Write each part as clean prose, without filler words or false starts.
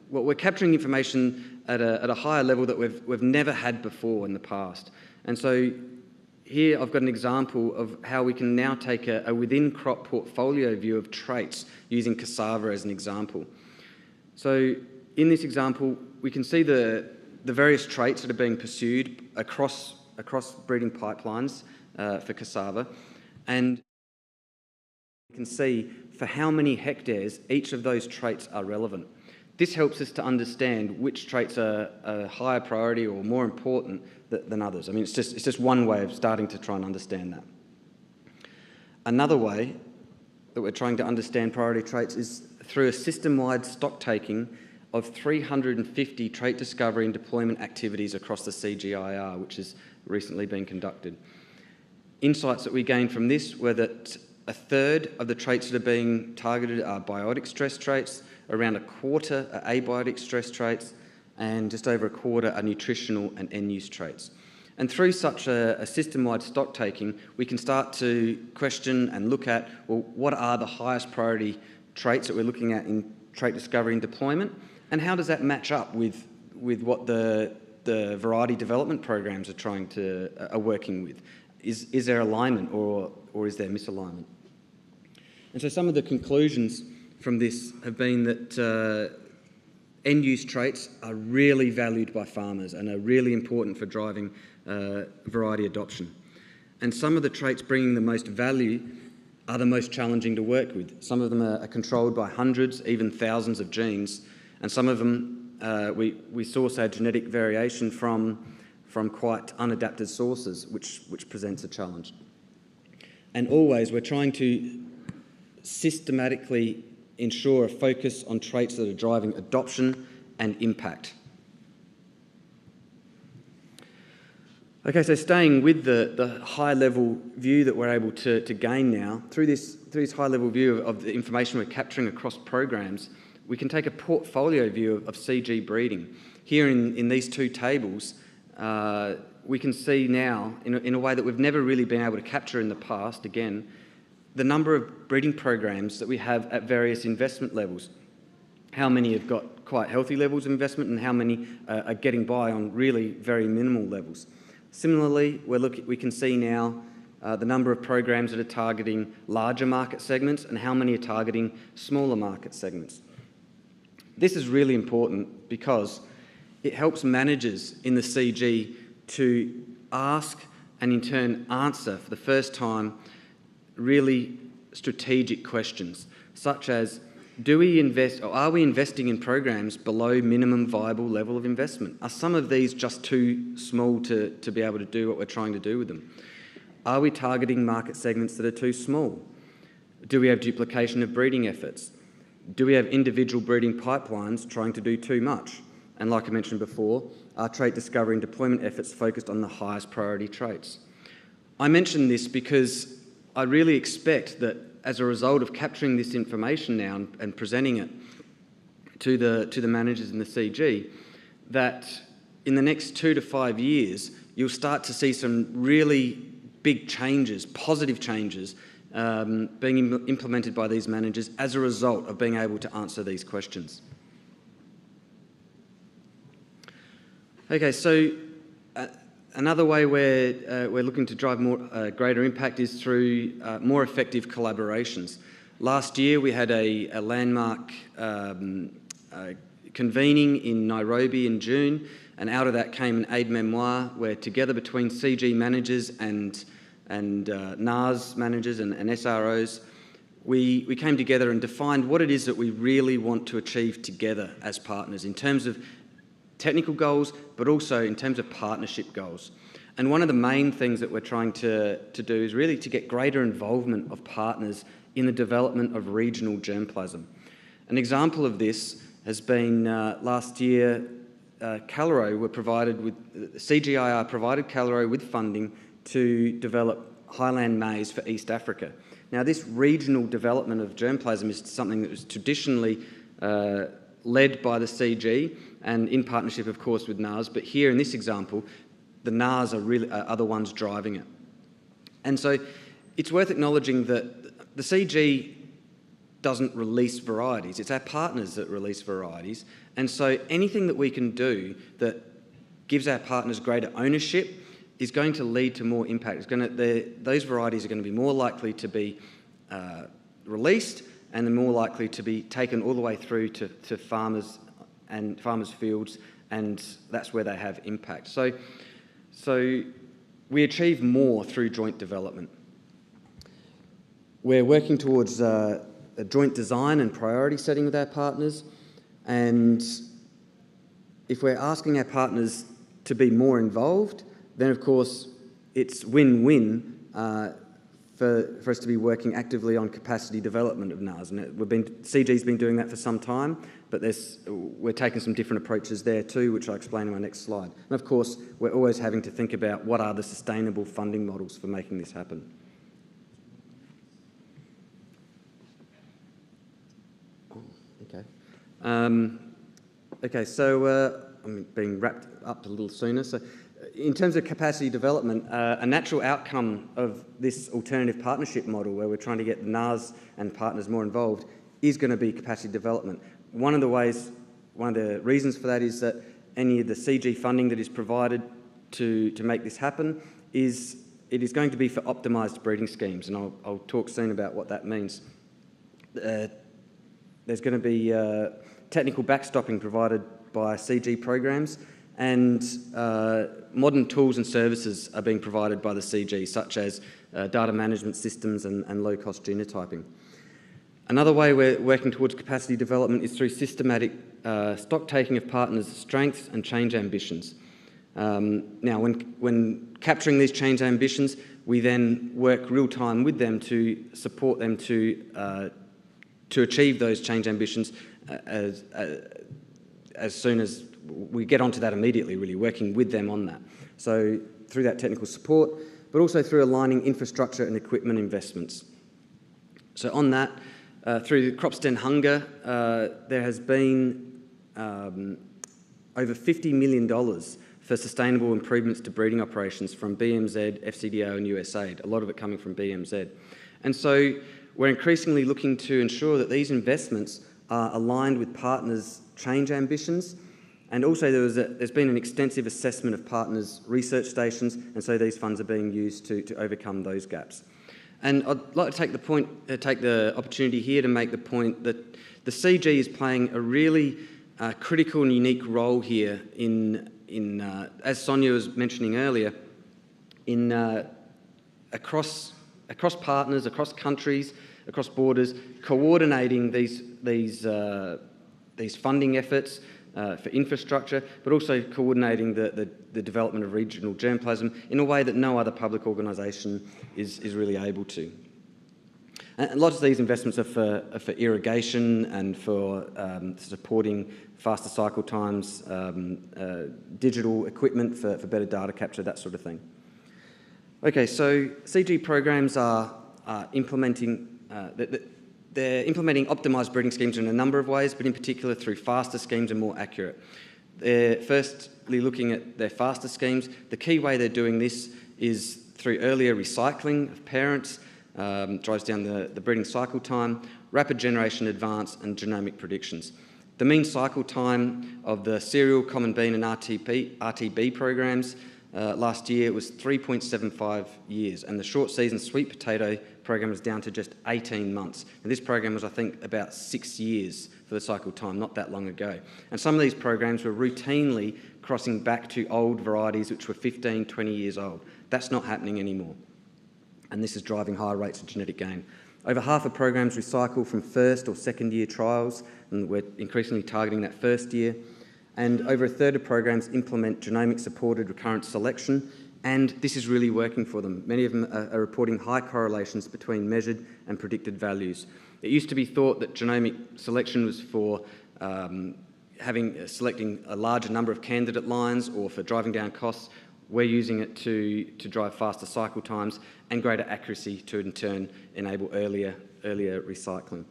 we're capturing information at a higher level that we've never had before in the past. And so here I've got an example of how we can now take a within-crop portfolio view of traits using cassava as an example. So in this example, we can see the various traits that are being pursued across breeding pipelines for cassava, and you can see for how many hectares each of those traits are relevant. This helps us to understand which traits are a higher priority or more important than others. I mean, it's just one way of starting to try and understand that. Another way that we're trying to understand priority traits is through a system-wide stock taking of 350 trait discovery and deployment activities across the CGIAR, which has recently been conducted. Insights that we gained from this were that a third of the traits that are being targeted are biotic stress traits, around a quarter are abiotic stress traits, and just over a quarter are nutritional and end-use traits. And through such a system-wide stock taking, we can start to question and look at, well, what are the highest priority traits that we're looking at in trait discovery and deployment, and how does that match up with what the variety development programs are working with? Is there alignment or is there misalignment? And so some of the conclusions from this have been that end-use traits are really valued by farmers and are really important for driving variety adoption. And some of the traits bringing the most value are the most challenging to work with. Some of them are controlled by hundreds, even thousands of genes, and some of them we source our genetic variation from quite unadapted sources, which presents a challenge. And always we're trying to systematically ensure a focus on traits that are driving adoption and impact. Okay, so staying with the high-level view that we're able to gain now, through this high-level view of the information we're capturing across programs, we can take a portfolio view of CG breeding. Here in these two tables, we can see now, in a way that we've never really been able to capture in the past, again, the number of breeding programs that we have at various investment levels. How many have got quite healthy levels of investment and how many are getting by on really very minimal levels. Similarly, we can see now the number of programs that are targeting larger market segments and how many are targeting smaller market segments. This is really important because it helps managers in the CG to ask and in turn answer for the first time really strategic questions, such as, do we invest, or are we investing in programs below minimum viable level of investment? Are some of these just too small to be able to do what we're trying to do with them? Are we targeting market segments that are too small? Do we have duplication of breeding efforts? Do we have individual breeding pipelines trying to do too much? And like I mentioned before, are trait discovery and deployment efforts focused on the highest priority traits? I mention this because I really expect that as a result of capturing this information now and presenting it to the managers in the CG, that in the next 2 to 5 years, you'll start to see some really big changes, positive changes, being implemented by these managers as a result of being able to answer these questions. Okay, so another way we're looking to drive greater impact is through more effective collaborations. Last year we had a landmark convening in Nairobi in June, and out of that came an aide-memoire where together between CG managers and NAS managers and SROs, we came together and defined what it is that we really want to achieve together as partners in terms of technical goals, but also in terms of partnership goals. And one of the main things that we're trying to do is really to get greater involvement of partners in the development of regional germplasm. An example of this has been last year, CalRO CGIAR provided CalRO with funding to develop highland maize for East Africa. Now, this regional development of germplasm is something that was traditionally led by the CG and in partnership, of course, with NAS, but here in this example, the NAS are the ones driving it. And so it's worth acknowledging that the CG doesn't release varieties. It's our partners that release varieties. And so anything that we can do that gives our partners greater ownership is going to lead to more impact. Those varieties are going to be more likely to be released, and they're more likely to be taken all the way through to farmers and farmers' fields, and that's where they have impact. So we achieve more through joint development. We're working towards a joint design and priority setting with our partners, and if we're asking our partners to be more involved, then of course it's win-win for us to be working actively on capacity development of NARS. And CG's been doing that for some time, but we're taking some different approaches there too, which I'll explain in my next slide. And of course, we're always having to think about what are the sustainable funding models for making this happen. Okay, so I'm being wrapped up a little sooner. So in terms of capacity development, a natural outcome of this alternative partnership model where we're trying to get the NARS and partners more involved is going to be capacity development. One of the reasons for that is that any of the CG funding that is provided to make this happen is going to be for optimised breeding schemes, and I'll talk soon about what that means. There's going to be technical backstopping provided by CG programs, and modern tools and services are being provided by the CG, such as data management systems and low-cost genotyping. Another way we're working towards capacity development is through systematic stock taking of partners' strengths and change ambitions. Now, when capturing these change ambitions, we then work real-time with them to support them to achieve those change ambitions as soon as we get onto that immediately, really, working with them on that. So through that technical support, but also through aligning infrastructure and equipment investments. So on that, through CropStend Hunger, there has been over $50 million for sustainable improvements to breeding operations from BMZ, FCDO and USAID, a lot of it coming from BMZ. And so we're increasingly looking to ensure that these investments are aligned with partners' change ambitions, and also there's been an extensive assessment of partners' research stations, and so these funds are being used to overcome those gaps. And I'd like to take the opportunity here to make the point that the CG is playing a really critical and unique role here in as Sonia was mentioning earlier, across partners, across countries, across borders, coordinating these funding efforts for infrastructure, but also coordinating the development of regional germplasm in a way that no other public organisation is really able to. And lots of these investments are for irrigation and for supporting faster cycle times, digital equipment for better data capture, that sort of thing. Okay, so CG programs are implementing they're implementing optimised breeding schemes in a number of ways, but in particular through faster schemes and more accurate. They're firstly looking at their faster schemes. The key way they're doing this is through earlier recycling of parents, drives down the breeding cycle time, rapid generation advance and genomic predictions. The mean cycle time of the cereal, common bean and RTB programs last year was 3.75 years, and the short season sweet potato program was down to just 18 months. And this program was, I think, about 6 years for the cycle time, not that long ago. And some of these programs were routinely crossing back to old varieties which were 15, 20 years old. That's not happening anymore. And this is driving higher rates of genetic gain. Over half of programs recycle from first or second year trials, and we're increasingly targeting that first year. And over a third of programs implement genomic-supported recurrent selection, and this is really working for them. Many of them are reporting high correlations between measured and predicted values. It used to be thought that genomic selection was for selecting a larger number of candidate lines or for driving down costs. We're using it to drive faster cycle times and greater accuracy to, in turn, enable earlier recycling.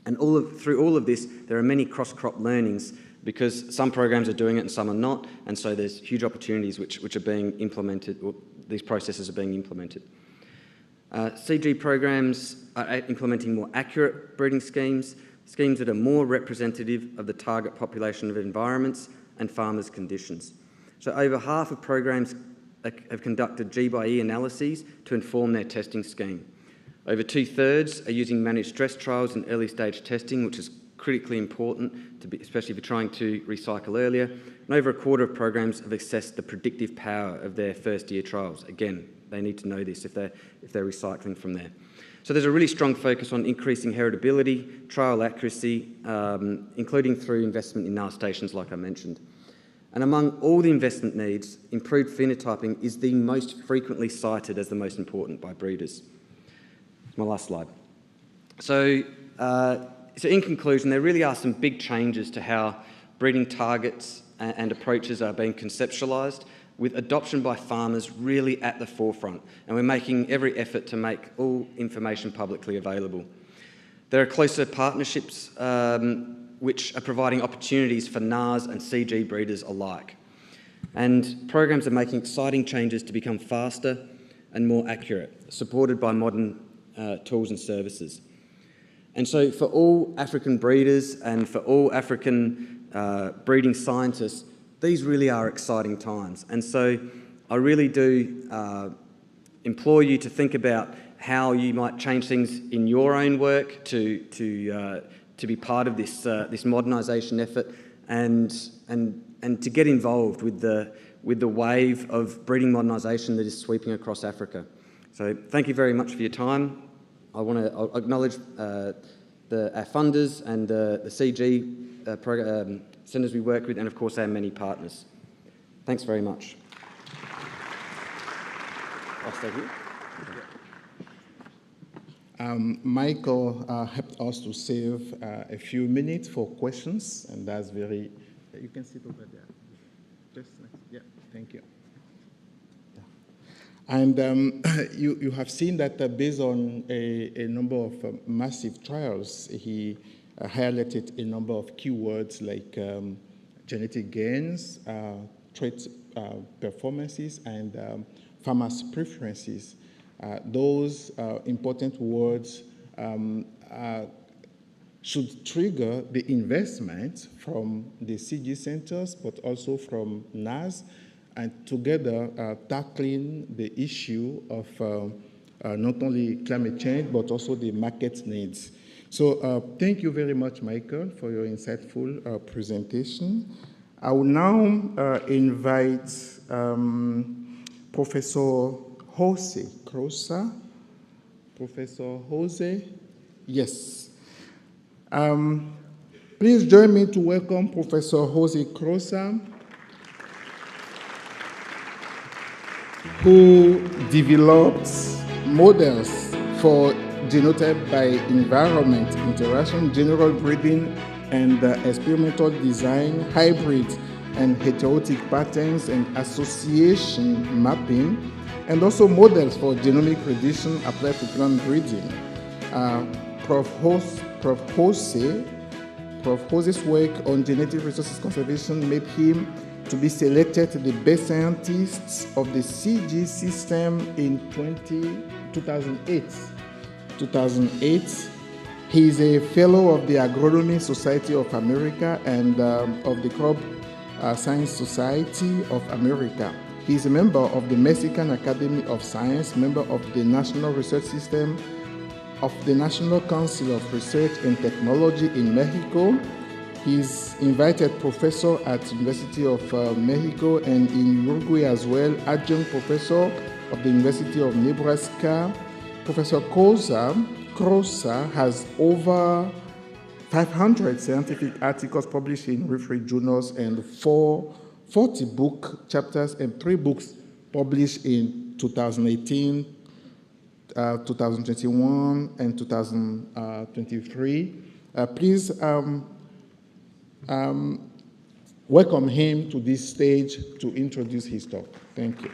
And through all of this, there are many cross-crop learnings because some programs are doing it and some are not, and so there's huge opportunities which are being implemented, or these processes are being implemented. CG programs are implementing more accurate breeding schemes that are more representative of the target population of environments and farmers' conditions. So over half of programs have conducted G/E analyses to inform their testing scheme. Over 2/3 are using managed stress trials and early stage testing, which is critically important, especially if you're trying to recycle earlier. And over 1/4 of programs have assessed the predictive power of their first year trials. Again, they need to know this if they're recycling from there. So there's a really strong focus on increasing heritability, trial accuracy, including through investment in NAR stations like I mentioned. And among all the investment needs, improved phenotyping is the most frequently cited as the most important by breeders. My last slide. So in conclusion, there really are some big changes to how breeding targets and approaches are being conceptualised, with adoption by farmers really at the forefront. And we're making every effort to make all information publicly available. There are closer partnerships which are providing opportunities for NARS and CG breeders alike. And programs are making exciting changes to become faster and more accurate, supported by modern tools and services. And so for all African breeders and for all African breeding scientists, these really are exciting times. And so I really do implore you to think about how you might change things in your own work to be part of this modernisation effort and to get involved with the wave of breeding modernisation that is sweeping across Africa. So thank you very much for your time. I'll acknowledge our funders and the CG centres we work with, and of course our many partners. Thanks very much. I'll stay here. Michael helped us to save a few minutes for questions, and that's very, you can sit over there. Just, yeah, thank you. And you have seen that based on a number of massive trials, he highlighted a number of keywords like genetic gains, trait performances, and farmers' preferences. Those important words should trigger the investment from the CG centers, but also from NAS, and together tackling the issue of not only climate change, but also the market needs. So thank you very much, Michael, for your insightful presentation. I will now invite Professor Jose Crosa. Professor Jose, yes. Please join me to welcome Professor Jose Crosa, who developed models for genotype by environment interaction, general breeding, and experimental design, hybrid and heterotic patterns and association mapping, and also models for genomic prediction applied to plant breeding. Prof. Jose's work on genetic resources conservation made him to be selected the best scientists of the CG system in 2008. He is a fellow of the Agronomy Society of America and of the Crop Science Society of America. He is a member of the Mexican Academy of Science, member of the National Research System of the National Council of Research and Technology in Mexico. He is invited professor at University of Mexico and in Uruguay as well, adjunct professor of the University of Nebraska. Professor Crosa has over 500 scientific articles published in refereed journals and 40 book chapters and 3 books published in 2018, 2021, and 2023. Please welcome him to this stage to introduce his talk. Thank you.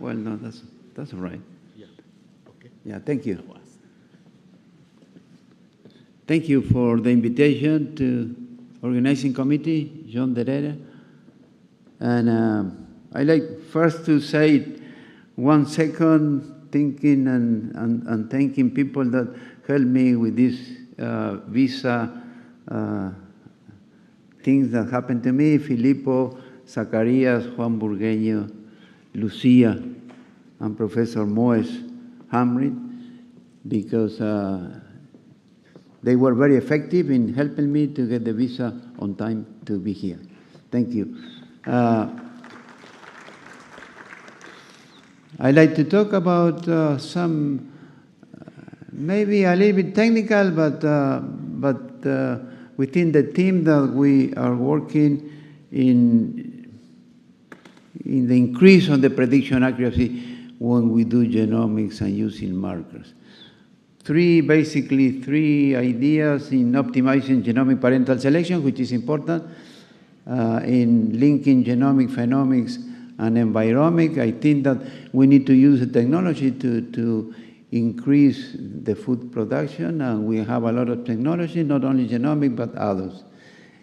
Well, no, that's all right. Yeah. Okay. Yeah, thank you. Thank you for the invitation to organizing committee, John Derera. And I like first to say 1 second thinking and thanking people that helped me with this visa things that happened to me, Filippo, Zacarias, Juan Burgueño, Lucia, and Professor Moes Hamrit, because they were very effective in helping me to get the visa on time to be here. Thank you. I'd like to talk about some, maybe a little bit technical, but within the team that we are working in the increase on the prediction accuracy when we do genomics and using markers. Basically three ideas in optimizing genomic parental selection, which is important, in linking genomic, phenomics, and environmic. I think that we need to use the technology to increase the food production, and we have a lot of technology, not only genomic, but others.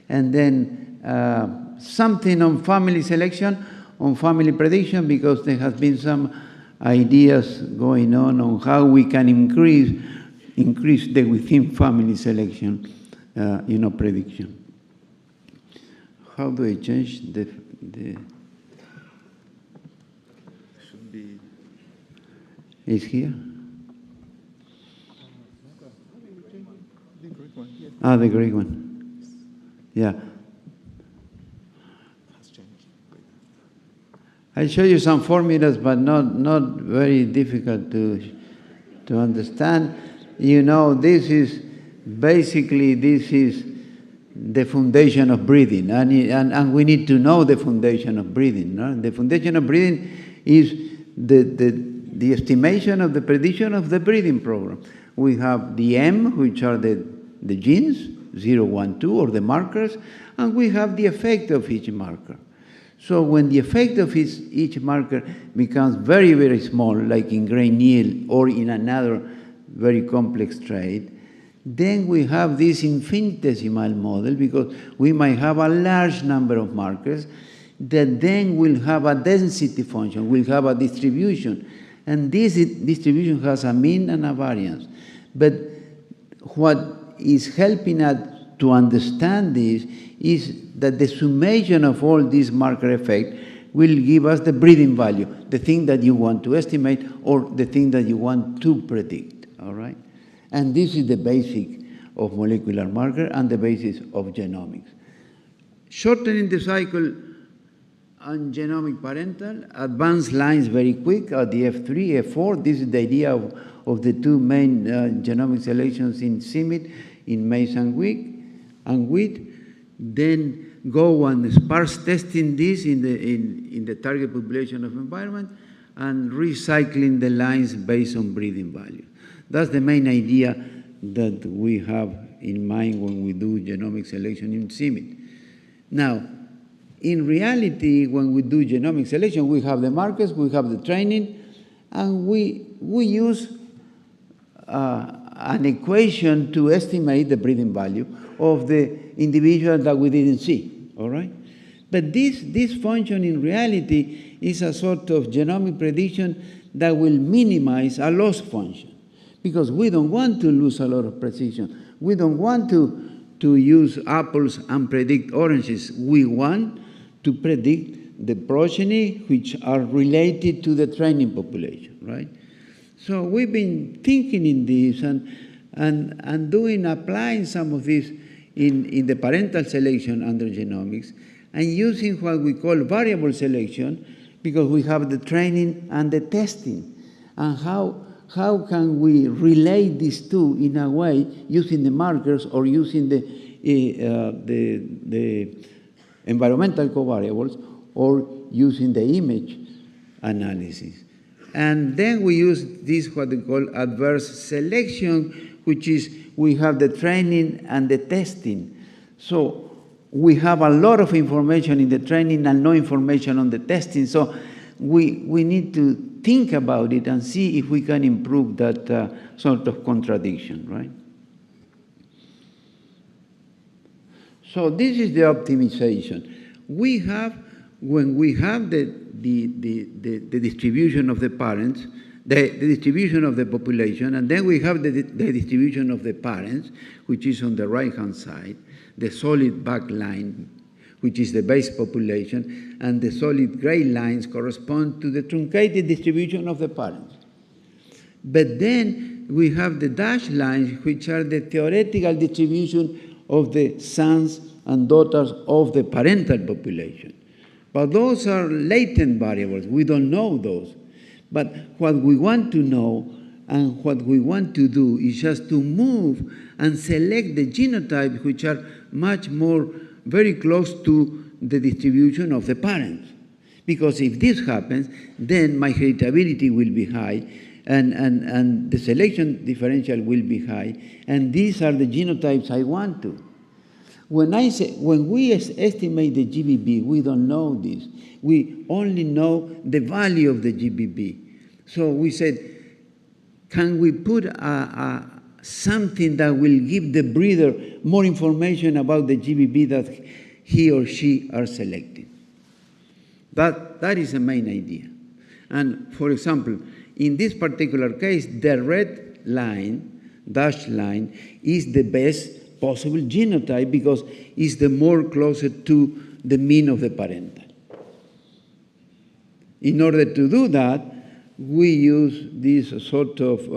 And then something on family selection, on family prediction, because there has been some ideas going on how we can increase the within family selection, prediction. How do I change the should be. Is here? The Greek one, yeah. The Greek one. Yeah. Has changed. I'll show you some formulas, but not very difficult to understand. This is the foundation of breathing, and we need to know the foundation of breathing. No? The foundation of breathing is the estimation of the prediction of the breathing program. We have the M, which are the genes, 0, 1, 2, or the markers, and we have the effect of each marker. So when the effect of each marker becomes very, very small, like in grain yield or in another very complex trait, then we have this infinitesimal model, because we might have a large number of markers that then will have a density function, will have a distribution. And this distribution has a mean and a variance. But what is helping us to understand this is that the summation of all these marker effects will give us the breeding value, the thing that you want to estimate or the thing that you want to predict, all right? And this is the basic of molecular marker and the basis of genomics. Shortening the cycle on genomic parental, advanced lines very quick at the F3, F4. This is the idea of the two main genomic selections in CIMMYT, in maize and wheat. Then go and sparse testing this in the target population of environment and recycling the lines based on breeding value. That's the main idea that we have in mind when we do genomic selection in CIMMYT. Now, in reality, when we do genomic selection, we have the markers, we have the training, and we use an equation to estimate the breeding value of the individual that we didn't see, all right? But this function in reality is a sort of genomic prediction that will minimize a loss function, because we don't want to lose a lot of precision. We don't want to use apples and predict oranges. We want to predict the progeny which are related to the training population, right? So we've been thinking in this and applying some of this in the parental selection under genomics, and using what we call variable selection, because we have the training and the testing. And how can we relate these two in a way using the markers or using the environmental covariables or using the image analysis. And then we use this, what we call adverse selection, which is we have the training and the testing. So we have a lot of information in the training and no information on the testing. So we need to think about it and see if we can improve that sort of contradiction, right? So this is the optimization. We have, when we have the distribution of the parents, the distribution of the population, and then we have the distribution of the parents, which is on the right-hand side, the solid black line, which is the base population, and the solid gray lines correspond to the truncated distribution of the parents. But then we have the dashed lines, which are the theoretical distribution of the sons and daughters of the parental population. But those are latent variables. We don't know those. But what we want to know and what we want to do is just to move and select the genotypes which are much more very close to the distribution of the parents. Because if this happens, then my heritability will be high and the selection differential will be high, and these are the genotypes I want to. When we estimate the GBB, we don't know this. We only know the value of the GBB. So we said, can we put something that will give the breeder more information about the GBB that he or she are selecting? That is the main idea. And for example, in this particular case, the red line, dashed line, is the best possible genotype because it's the more closer to the mean of the parental. In order to do that, we use this sort of,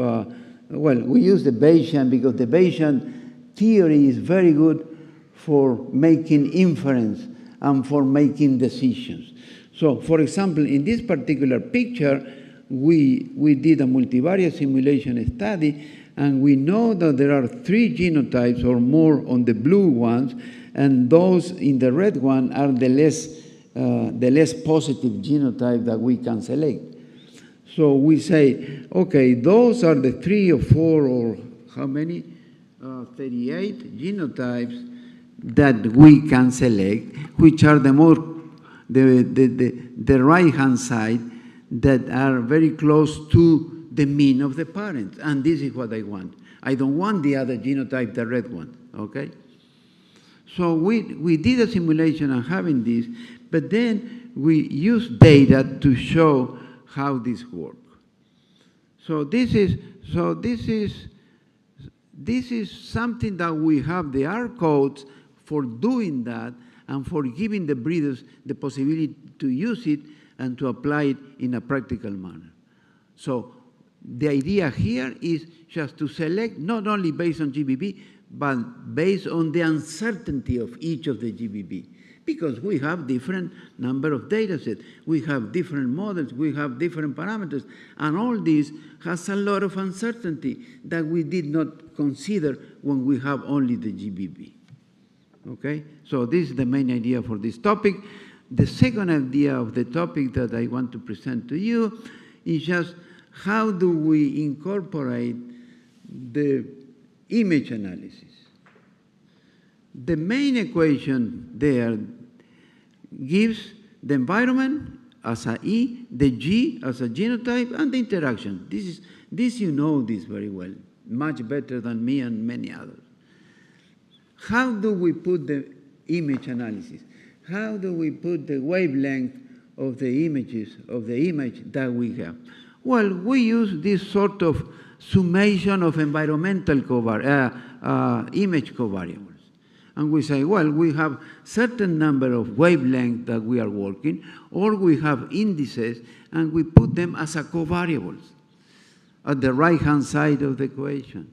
we use the Bayesian because the Bayesian theory is very good for making inference and for making decisions. So, for example, in this particular picture, we did a multivariate simulation study, and we know that there are 3 genotypes or more on the blue ones, and those in the red one are the less positive genotype that we can select. So we say, okay, those are the 3 or 4 or how many? 38 genotypes that we can select, which are the right-hand side that are very close to the mean of the parents. And this is what I want. I don't want the other genotype, the red one, okay? So we did a simulation on having this, but then we used data to show how this works. So this is something that we have the R codes for doing that and for giving the breeders the possibility to use it and to apply it in a practical manner. So the idea here is just to select not only based on GBB, but based on the uncertainty of each of the GBB. Because we have different number of data sets, we have different models, we have different parameters, and all this has a lot of uncertainty that we did not consider when we have only the GBB. Okay? So this is the main idea for this topic. The second idea of the topic that I want to present to you is just how do we incorporate the image analysis. The main equation there gives the environment as a E, the G as a genotype, and the interaction. This you know this very well, much better than me and many others. How do we put the image analysis? How do we put the wavelength of the images, of the image that we have? Well, we use this sort of summation of environmental image covariables. And we say, well, we have certain number of wavelengths that we are working, or we have indices, and we put them as a covariables at the right-hand side of the equation.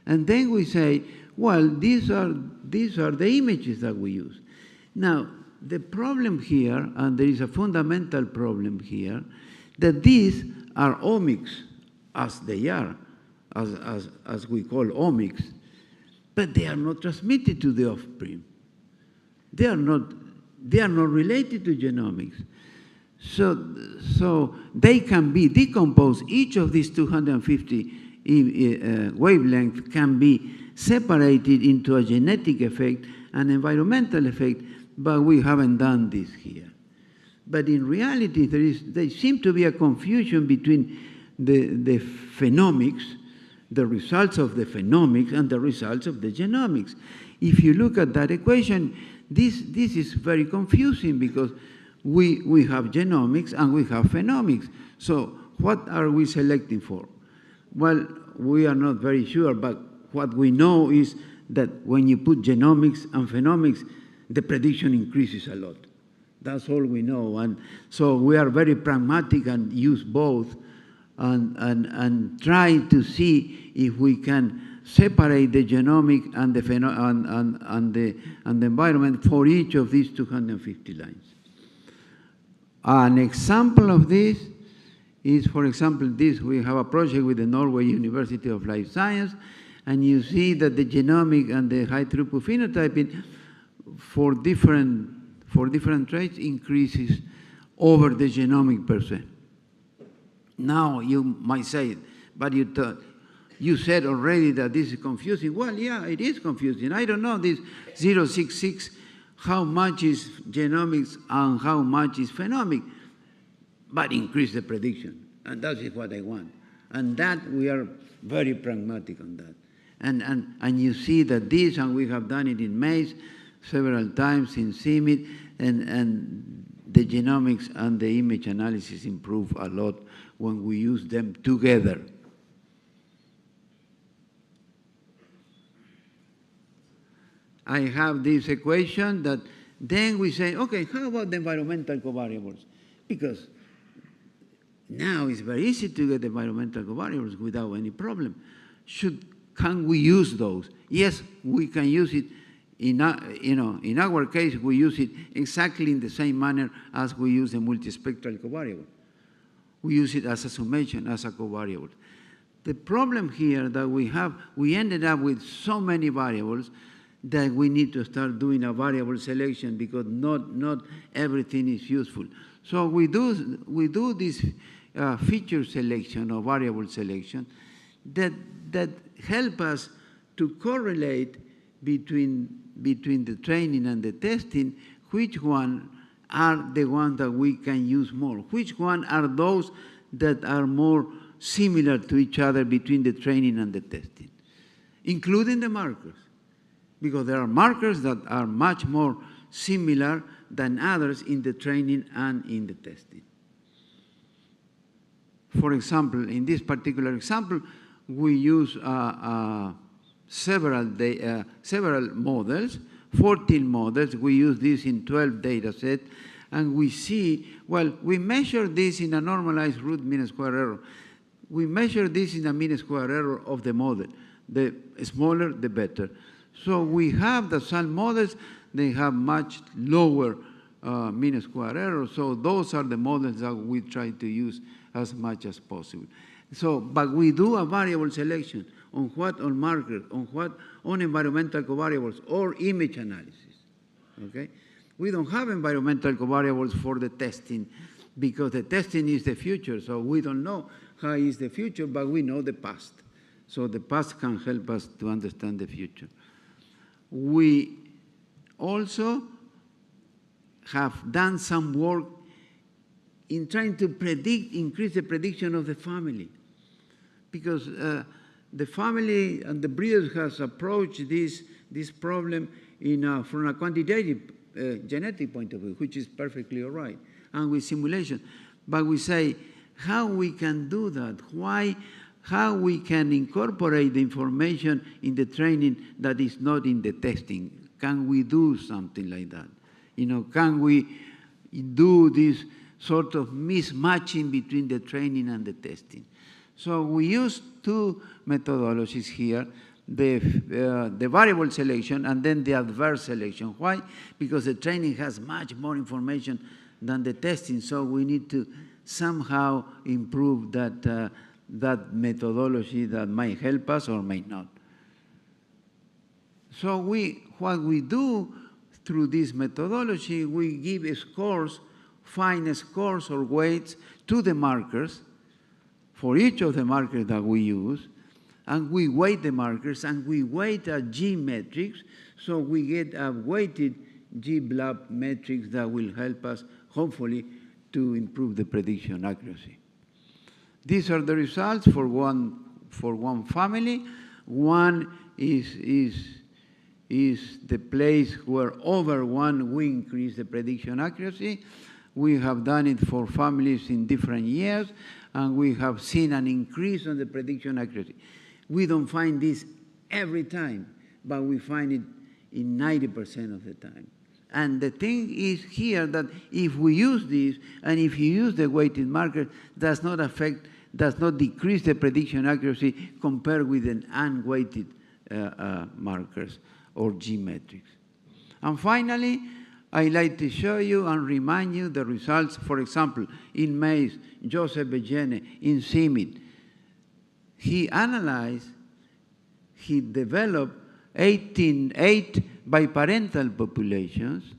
And then we say, well, these are the images that we use. Now, the problem here, and there is a fundamental problem here, that these are omics, as they are, as we call omics, but they are not transmitted to the offspring. They are not related to genomics. So they can be decomposed. Each of these 250 wavelengths can be separated into a genetic effect, an environmental effect, but we haven't done this here. But in reality, there seems to be a confusion between the phenomics, the results of the phenomics, and the results of the genomics. If you look at that equation, this is very confusing because we have genomics and we have phenomics. So what are we selecting for? Well, we are not very sure, but what we know is that when you put genomics and phenomics, the prediction increases a lot. That's all we know. And so we are very pragmatic and use both and try to see if we can separate the genomic and the environment for each of these 250 lines. An example of this is, for example, this. We have a project with the Norway University of Life Science, and you see that the genomic and the high throughput phenotyping for different traits increases over the genomic %. Now you might say, but you said already that this is confusing. Well, yeah, it is confusing. I don't know this 066, how much is genomics and how much is phenomic, but increase the prediction. And that is what I want. And that we are very pragmatic on that. And you see that this, and we have done it in maize several times in CIMMYT, and the genomics and the image analysis improve a lot when we use them together. I have this equation that then we say, okay, how about the environmental covariables? Because now it's very easy to get environmental covariables without any problem. Can we use those? Yes, we can use it. In our case, we use it exactly in the same manner as we use the multispectral covariable. We use it as a summation, as a covariable. The problem here that we ended up with so many variables that we need to start doing a variable selection because not everything is useful. So we do this feature selection or variable selection that help us to correlate between the training and the testing, which one are the ones that we can use more, which one are those that are more similar to each other between the training and the testing, including the markers, because there are markers that are much more similar than others in the training and in the testing. For example, in this particular example, we use several models, 14 models. We use this in 12 data sets, and we see, well, we measure this in a normalized root mean square error. We measure this in a mean square error of the model. The smaller, the better. So we have the SAL models, they have much lower mean square error, so those are the models that we try to use as much as possible. So, but we do a variable selection on what? On markers, on what? On environmental covariables or image analysis, okay? We don't have environmental covariables for the testing because the testing is the future, so we don't know how is the future, but we know the past. So the past can help us to understand the future. We also have done some work in trying to increase the prediction of the family, because the family and the breeders has approached this problem from a quantitative genetic point of view, which is perfectly all right, and with simulation. But we say how we can do that, how we can incorporate the information in the training that is not in the testing. Can we do something like that? Can we do this sort of mismatching between the training and the testing? So we use two methodologies here, the variable selection and then the adverse selection. Why? Because the training has much more information than the testing, so we need to somehow improve that methodology that might help us or may not. So what we do through this methodology, we give scores, fine scores or weights to the markers for each of the markers that we use, and we weight the markers, and we weight a G matrix, so we get a weighted G-blob matrix that will help us, hopefully, to improve the prediction accuracy. These are the results for one family. One is is the place where over 1 we increase the prediction accuracy. We have done it for families in different years, and we have seen an increase on the prediction accuracy. We don't find this every time, but we find it in 90% of the time. And the thing is here that if we use this, and if you use the weighted marker, does not decrease the prediction accuracy compared with an unweighted markers or G-metrics. And finally, I like to show you and remind you the results, for example, in maize, Joseph Begene, in CIMID. He developed 8 biparental populations,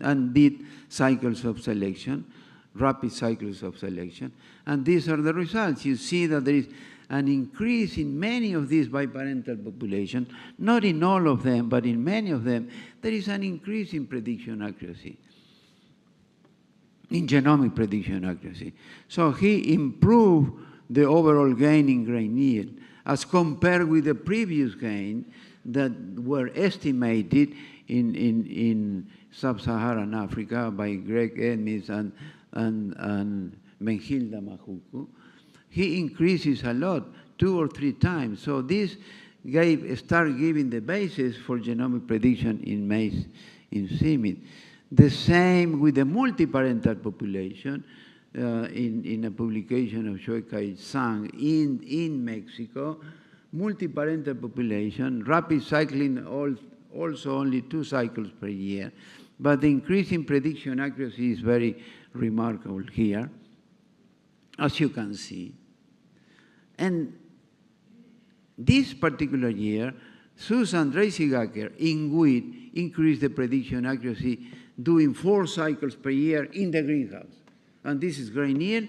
and did cycles of selection, rapid cycles of selection, and these are the results. You see that there is an increase in many of these biparental populations, not in all of them, but in many of them, there is an increase in prediction accuracy, in genomic prediction accuracy. So he improved the overall gain in grain yield as compared with the previous gain that were estimated in sub-Saharan Africa by Greg Edmis and Menhilda Mahuku. He increases a lot, 2 or 3 times. So this started giving the basis for genomic prediction in maize in CIMID. The same with the multiparental population in a publication of Shoikai Sang in Mexico. Multiparental population, rapid cycling, also only 2 cycles per year, but the increase in prediction accuracy is very remarkable here, as you can see. And this particular year, Susan Dreisigacker in wheat increased the prediction accuracy doing 4 cycles per year in the greenhouse. And this is grain yield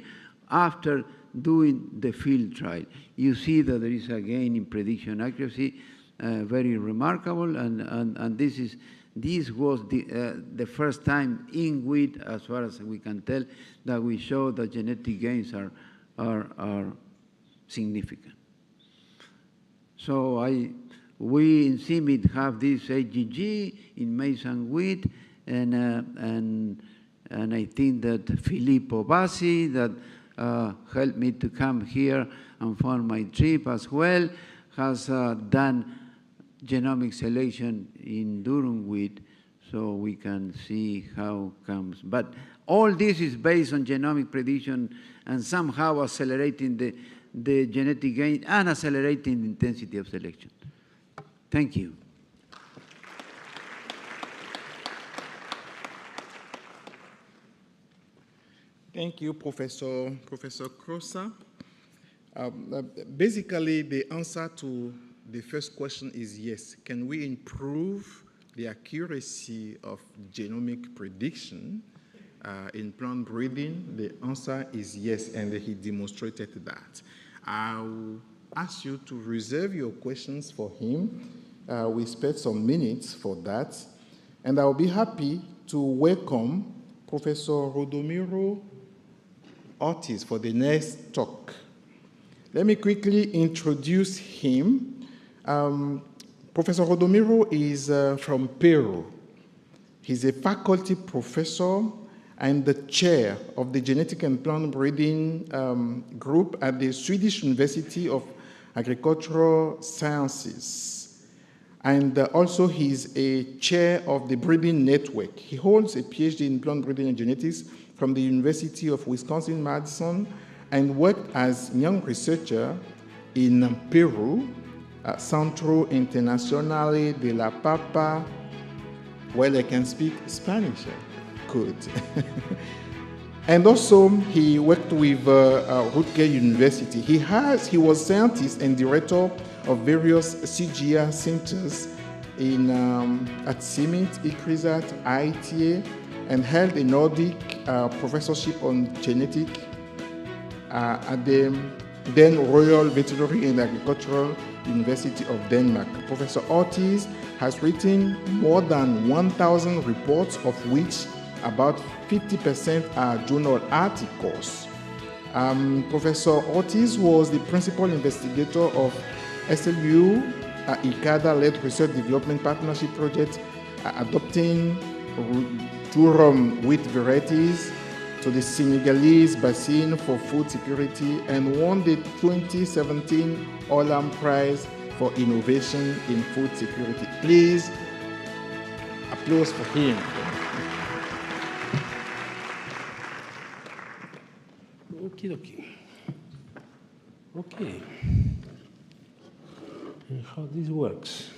after doing the field trial. You see that there is a gain in prediction accuracy, very remarkable, and this was the first time in wheat, as far as we can tell, that we show that genetic gains are significant. So we in CIMID have this AGG in maize and wheat, and I think that Filippo Bassi, that helped me to come here and fund my trip as well, has done genomic selection in durum wheat, so we can see how it comes. But all this is based on genomic prediction and somehow accelerating the genetic gain and accelerating the intensity of selection. Thank you. Thank you, Professor Crosa. Basically, the answer to the first question is yes. Can we improve the accuracy of genomic prediction in plant breeding? The answer is yes, and he demonstrated that. I'll ask you to reserve your questions for him. We spent some minutes for that, and I'll be happy to welcome Professor Rodomiro Ortiz for the next talk. Let me quickly introduce him. Professor Rodomiro is from Peru. He's a faculty professor and the chair of the Genetic and Plant Breeding group at the Swedish University of Agricultural Sciences. And also he's a chair of the Breeding Network. He holds a PhD in plant breeding and genetics from the University of Wisconsin-Madison and worked as young researcher in Peru, Centro Internacional de la Papa. Well, I can speak Spanish. Good. And also, he worked with Rutgers University. He was scientist and director of various CGR centers at CIMID, ICRISAT, IITA, and held a Nordic professorship on genetic at the then Royal Veterinary and Agricultural University of Denmark. Professor Ortiz has written more than 1,000 reports, of which about 50% are journal articles. Professor Ortiz was the principal investigator of SLU ICADA-led research development partnership project adopting durum wheat varieties to the Senegalese basin for food security and won the 2017 Olam Prize for Innovation in Food Security. Please, applause for him. Okay. And how this works.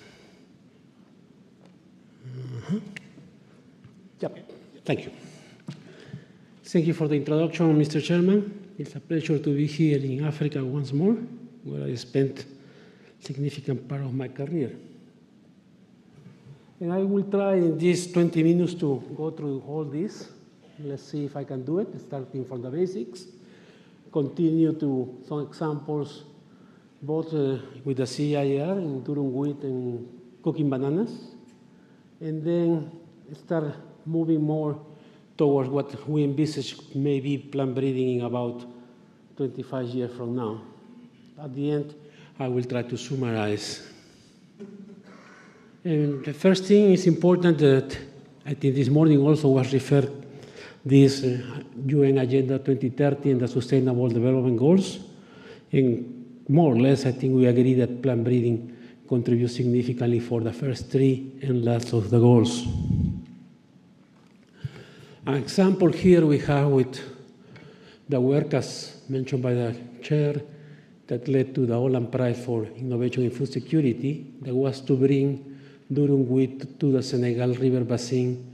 Yep, thank you. Thank you for the introduction, Mr. Chairman. It's a pleasure to be here in Africa once more, where I spent a significant part of my career. And I will try in these 20 minutes to go through all this. Let's see if I can do it, starting from the basics. Continue to some examples, both with the CIR in durum wheat and cooking bananas. And then start moving more towards what we envisage maybe plant breeding in about 25 years from now. At the end, I will try to summarize. And the first thing is important that I think this morning also was referred this UN Agenda 2030 and the Sustainable Development Goals. And more or less, I think we agree that plant breeding contributes significantly for the first three and last of the goals. An example here we have with the work, as mentioned by the chair, that led to the Olam Prize for Innovation in Food Security, that was to bring durum wheat to the Senegal River Basin,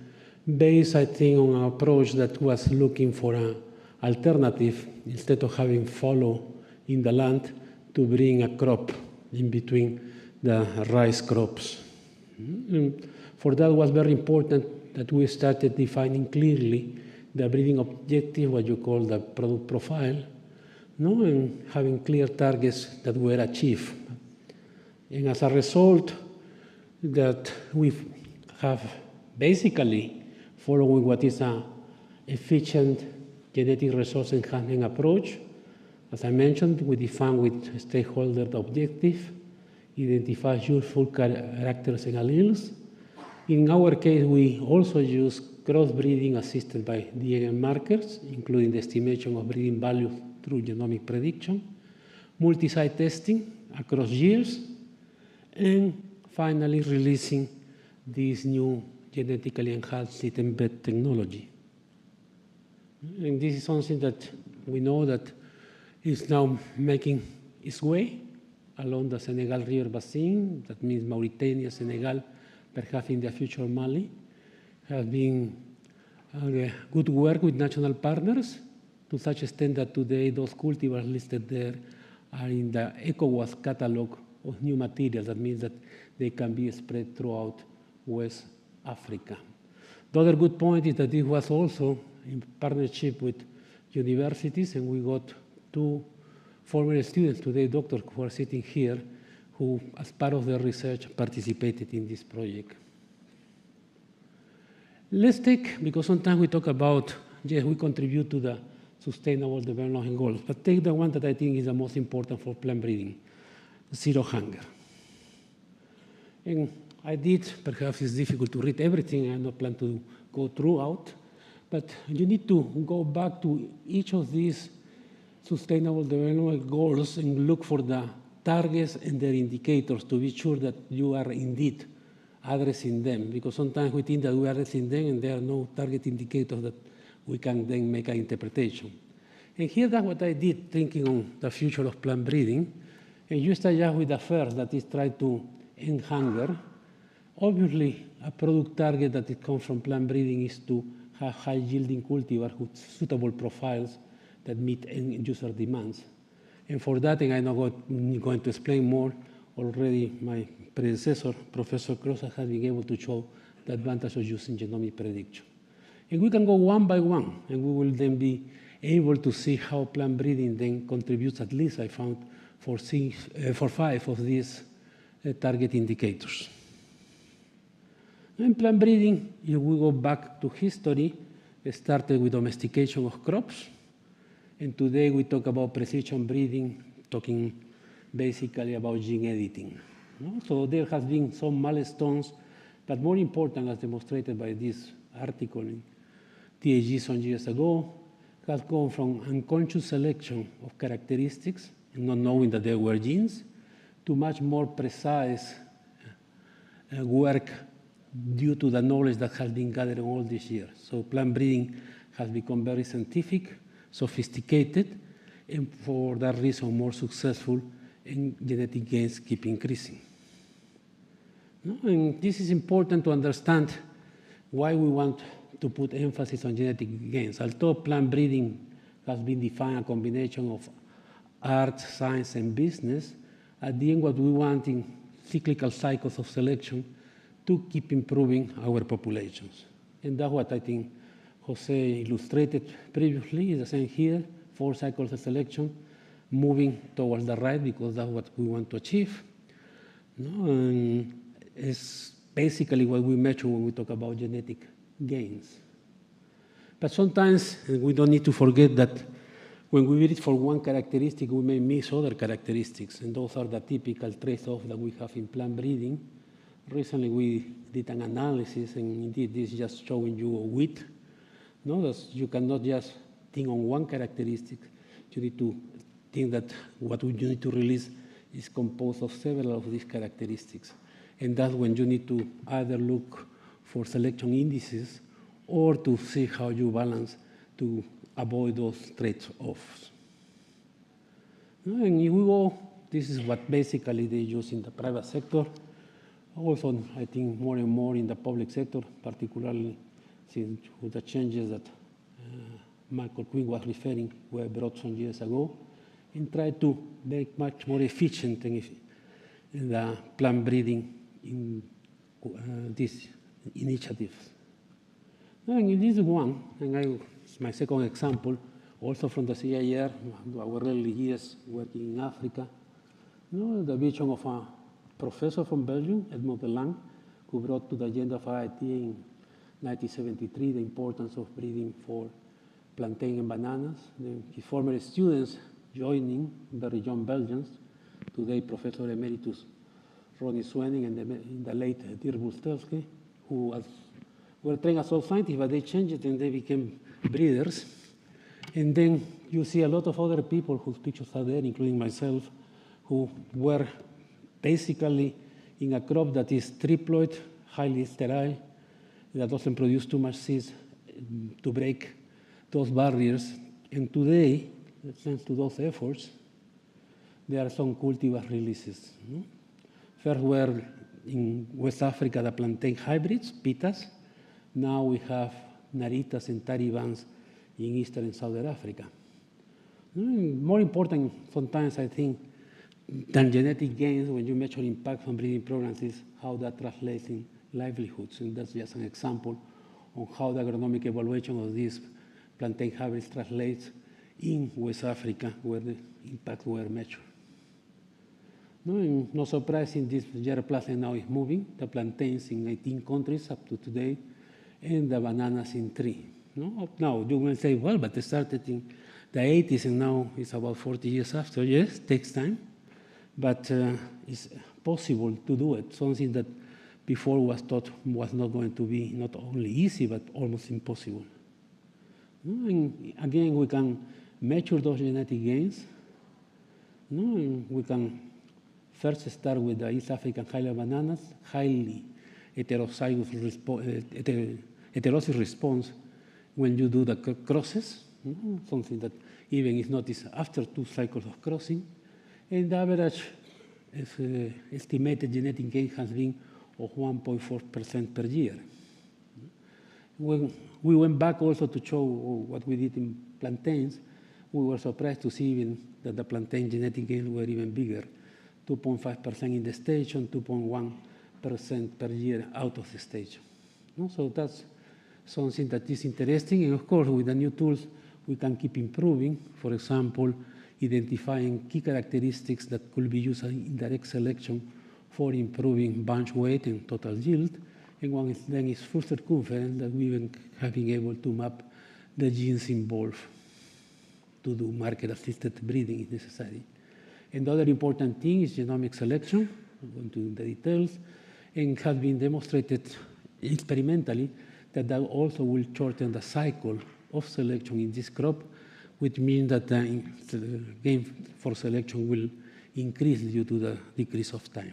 based, I think, on an approach that was looking for an alternative, instead of having fallow in the land, to bring a crop in between the rice crops. And for that, it was very important that we started defining clearly the breeding objective, what you call the product profile, and having clear targets that were achieved. And as a result, that we have basically following what is an efficient genetic resource enhancement approach. As I mentioned, we define with stakeholder the objective, identify useful characters and alleles. In our case, we also use crossbreeding assisted by DNA markers, including the estimation of breeding values through genomic prediction, multi-site testing across years, and finally releasing this new genetically enhanced seed embed technology. And this is something that we know that is now making its way along the Senegal River Basin. That means Mauritania, Senegal, perhaps in the future Mali, has been good work with national partners to such extent that today those cultivars listed there are in the ECOWAS catalog of new materials. That means that they can be spread throughout West Africa. The other good point is that this was also in partnership with universities, and we got two former students, today doctors, who are sitting here, who, as part of their research, participated in this project. Let's take, because sometimes we talk about, yes, we contribute to the Sustainable Development Goals, but take the one that I think is the most important for plant breeding, zero hunger. And I did, perhaps it's difficult to read everything, I don't plan to go throughout, but you need to go back to each of these Sustainable Development Goals and look for the targets and their indicators to be sure that you are indeed addressing them, because sometimes we think that we are addressing them and there are no target indicators that we can then make an interpretation. And here that's what I did, thinking on the future of plant breeding. And you start just with the first, that is try to end hunger. Obviously, a product target that it comes from plant breeding is to have high-yielding cultivars with suitable profiles that meet end user demands. And for that, and I'm not going to explain more, already my predecessor, Professor Cross, has been able to show the advantage of using genomic prediction. And we can go one by one, and we will then be able to see how plant breeding then contributes, at least I found, for 5 of these target indicators. And plant breeding, if we go back to history, it started with domestication of crops. And today we talk about precision breeding, talking basically about gene editing. No? So there has been some milestones, but more important, as demonstrated by this article in TAG some years ago, has gone from unconscious selection of characteristics, and not knowing that there were genes, to much more precise work due to the knowledge that has been gathered all these years. So plant breeding has become very scientific, sophisticated, and for that reason more successful, and genetic gains keep increasing. No? And this is important to understand why we want to put emphasis on genetic gains. Although plant breeding has been defined a combination of art, science, and business, at the end what we want in cyclical cycles of selection to keep improving our populations. And that's what I think Jose illustrated previously, is the same here, 4 cycles of selection, moving towards the right because that's what we want to achieve. No? And it's basically what we measure when we talk about genetic gains. But sometimes we don't need to forget that when we breed for one characteristic, we may miss other characteristics, and those are the typical trade-offs that we have in plant breeding. Recently, we did an analysis, and indeed, this is just showing you a wheat. No, you cannot just think on one characteristic. You need to think that what you need to release is composed of several of these characteristics. And that's when you need to either look for selection indices or to see how you balance to avoid those trade-offs. And if we go, this is what basically they use in the private sector. Also, I think more and more in the public sector, particularly since with the changes that Michael Quinn was referring were brought some years ago, and try to make much more efficient in the plant breeding in these initiatives. And in this one, and it's my second example, also from the CIR, our early years working in Africa, the vision of a professor from Belgium, Edmond Delang, who brought to the agenda of IIT in 1973 the importance of breeding for plantain and bananas. His former students joining, very young Belgians, today Professor Emeritus Ronnie Swenning and the late Dirk Bustelski, who were trained as soil scientists, but they changed it and they became breeders. And then you see a lot of other people whose pictures are there, including myself, who were basically in a crop that is triploid, highly sterile, that doesn't produce too much seeds to break those barriers. And today, thanks to those efforts, there are some cultivar releases. First were in West Africa the plantain hybrids, pitas. Now we have naritas and taribans in Eastern and Southern Africa. More important sometimes, I think, than genetic gains when you measure impact on breeding programs is how that translates in livelihoods. And that's just an example on how the agronomic evaluation of these plantain hybrids translates in West Africa, where the impacts were measured. No surprising, this year Plaza now is moving, the plantains in 18 countries up to today, and the bananas in 3. Now, you will say, well, but they started in the 80s and now it's about 40 years after. Yes, it takes time, but it's possible to do it, something that before was thought was not going to be not only easy, but almost impossible. And again, we can measure those genetic gains. And we can first start with the East African highland bananas, highly heterozygous heterosis response when you do the crosses, something that even is noticed after 2 cycles of crossing. And the average estimated genetic gain has been of 1.4% per year. When we went back also to show what we did in plantains, we were surprised to see even that the plantain genetic gains were even bigger, 2.5% in the station, 2.1% per year out of the station. So that's something that is interesting. And of course, with the new tools, we can keep improving. For example, identifying key characteristics that could be used in direct selection for improving bunch weight and total yield. And one then is full circumference that we even have been able to map the genes involved to do market-assisted breeding if necessary. And the other important thing is genomic selection. go into the details, and has been demonstrated experimentally that also will shorten the cycle of selection in this crop, which means that the gain for selection will increase due to the decrease of time.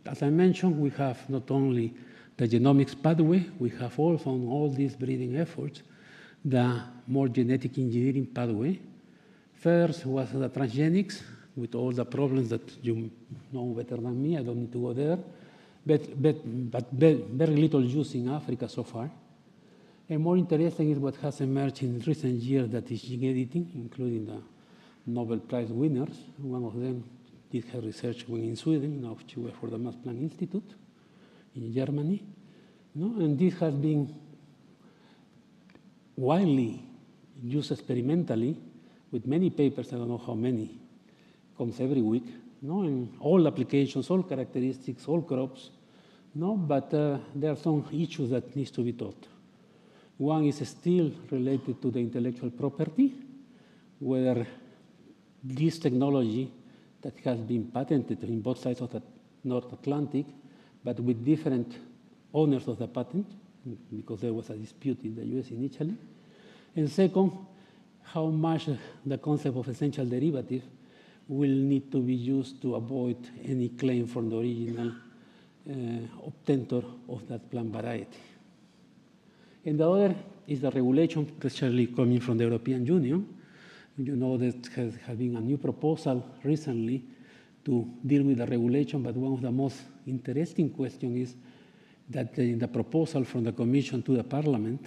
As I mentioned, we have not only the genomics pathway, we have also on all these breeding efforts, the more genetic engineering pathway. First was the transgenics, with all the problems that you know better than me, I don't need to go there, but very little use in Africa so far. And more interesting is what has emerged in recent years, that is gene editing, including the Nobel Prize winners. One of them did her research when in Sweden, now she works for the Max Planck Institute in Germany. And this has been widely used experimentally with many papers, I don't know how many, comes every week, in all applications, all characteristics, all crops, but there are some issues that needs to be taught. One is still related to the intellectual property, whether this technology that has been patented in both sides of the North Atlantic, but with different owners of the patent, because there was a dispute in the US initially. And second, how much the concept of essential derivative will need to be used to avoid any claim from the original obtainer of that plant variety. And the other is the regulation, especially coming from the European Union. You know that has been a new proposal recently to deal with the regulation, but one of the most interesting questions is that in the proposal from the Commission to the Parliament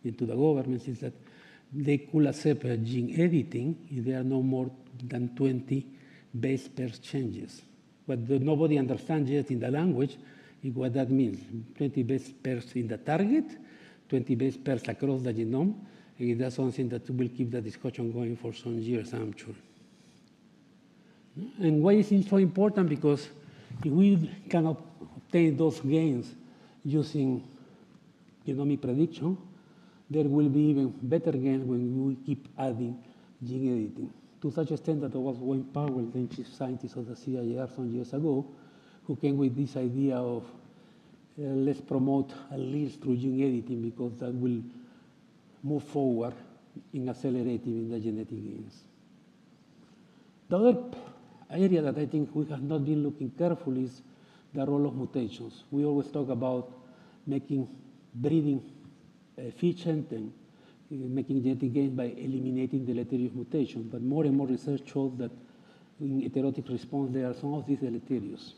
and to the governments is that they could accept gene editing if there are no more than 20 base pairs changes. But nobody understands yet in the language what that means. 20 base pairs in the target, 20 base pairs across the genome, and that's something that will keep the discussion going for some years, I'm sure. And why is it so important? Because if we can obtain those gains using genomic prediction, there will be even better gains when we keep adding gene editing. To such extent that there was Wayne Powell, the chief scientist of the CIR some years ago, who came with this idea of let's promote alleles through gene editing because that will move forward in accelerating the genetic gains. The other area that I think we have not been looking carefully is the role of mutations. We always talk about making breeding efficient and making genetic gains by eliminating deleterious mutations, but more and more research shows that in heterotic response there are some of these deleterious,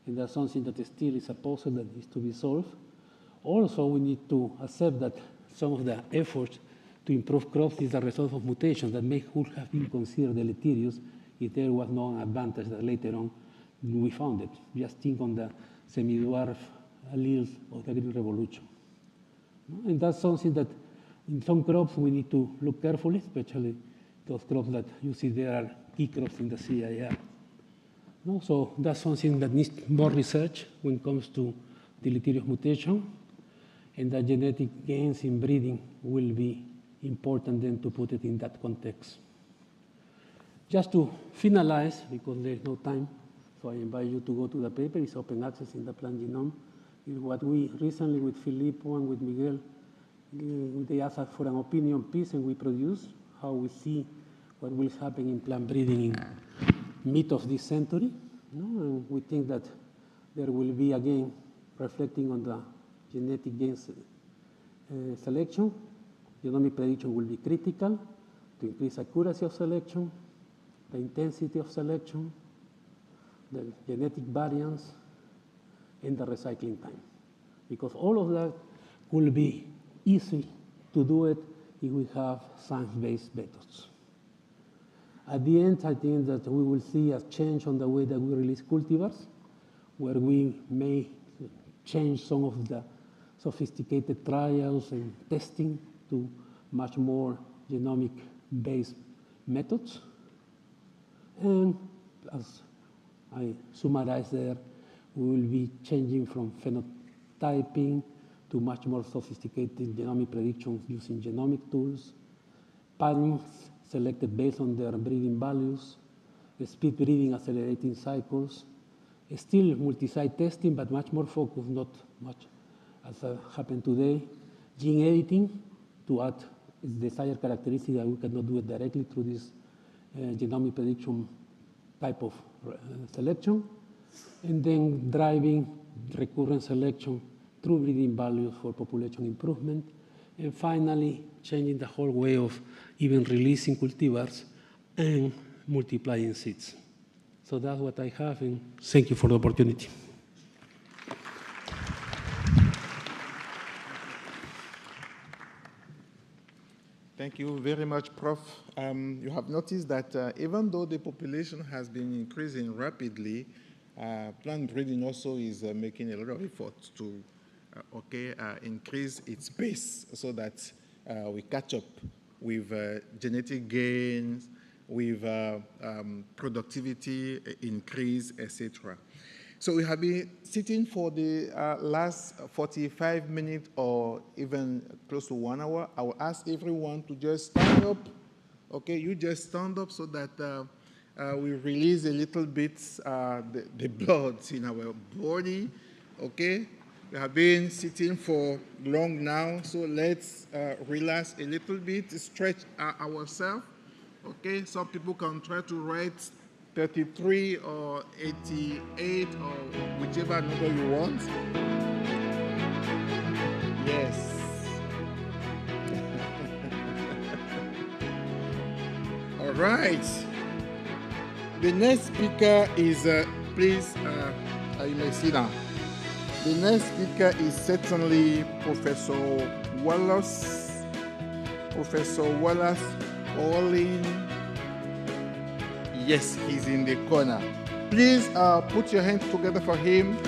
and that's something that still is a puzzle that needs to be solved. Also, we need to accept that some of the efforts to improve crops is a result of mutations that could have been considered deleterious if there was no advantage that later on we found it. Just think on the semi-dwarf alleles of the Green Revolution. And that's something that in some crops we need to look carefully, especially those crops that you see there are key crops in the CIR. So that's something that needs more research when it comes to deleterious mutation, and the genetic gains in breeding will be important then to put it in that context. Just to finalize, because there's no time, so I invite you to go to the paper. It's open access in the plant genome. It's what we recently with Filippo and with Miguel, they asked us for an opinion piece, and we produced how we see what will happen in plant breeding in mid of this century. And we think that there will be, again, reflecting on the genetic gains selection. Genomic prediction will be critical to increase accuracy of selection, the intensity of selection, the genetic variance, and the recycling time. Because all of that will be easy to do it if we have science-based methods. At the end, I think that we will see a change on the way that we release cultivars, where we may change some of the sophisticated trials and testing to much more genomic-based methods. And as I summarize there, we will be changing from phenotyping to much more sophisticated genomic predictions using genomic tools, patterns selected based on their breeding values, speed breeding, accelerating cycles, still multi-site testing, but much more focused, not much as happened today, gene editing to add its desired characteristic that we cannot do it directly through this genomic prediction type of selection, and then driving recurrent selection through breeding values for population improvement, and finally changing the whole way of even releasing cultivars and multiplying seeds. So that's what I have, and thank you for the opportunity. Thank you very much, Prof. You have noticed that even though the population has been increasing rapidly, plant breeding also is making a lot of efforts to increase its pace so that we catch up with genetic gains, with productivity increase, etc. So we have been sitting for the last 45 minutes or even close to 1 hour. I will ask everyone to just stand up. Okay, you just stand up so that we release a little bit the blood in our body. Okay, we have been sitting for long now, so let's relax a little bit, stretch ourselves. Okay, some people can try to write 33 or 88 or whichever number you want. Yes. All right. The next speaker is, please, you may sit down. The next speaker is certainly Professor Wallace. Professor Wallace Orlin. Yes, he's in the corner. Please put your hands together for him.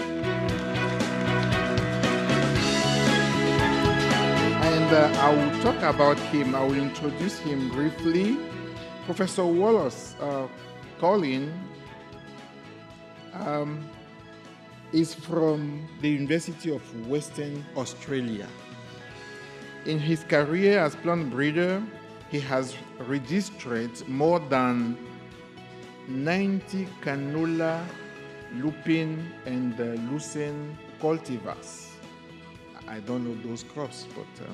And I will talk about him. I will introduce him briefly. Professor Wallace Colin is from the University of Western Australia. In his career as plant breeder, he has registered more than 90 canola, lupin, and lucerne cultivars. I don't know those crops, but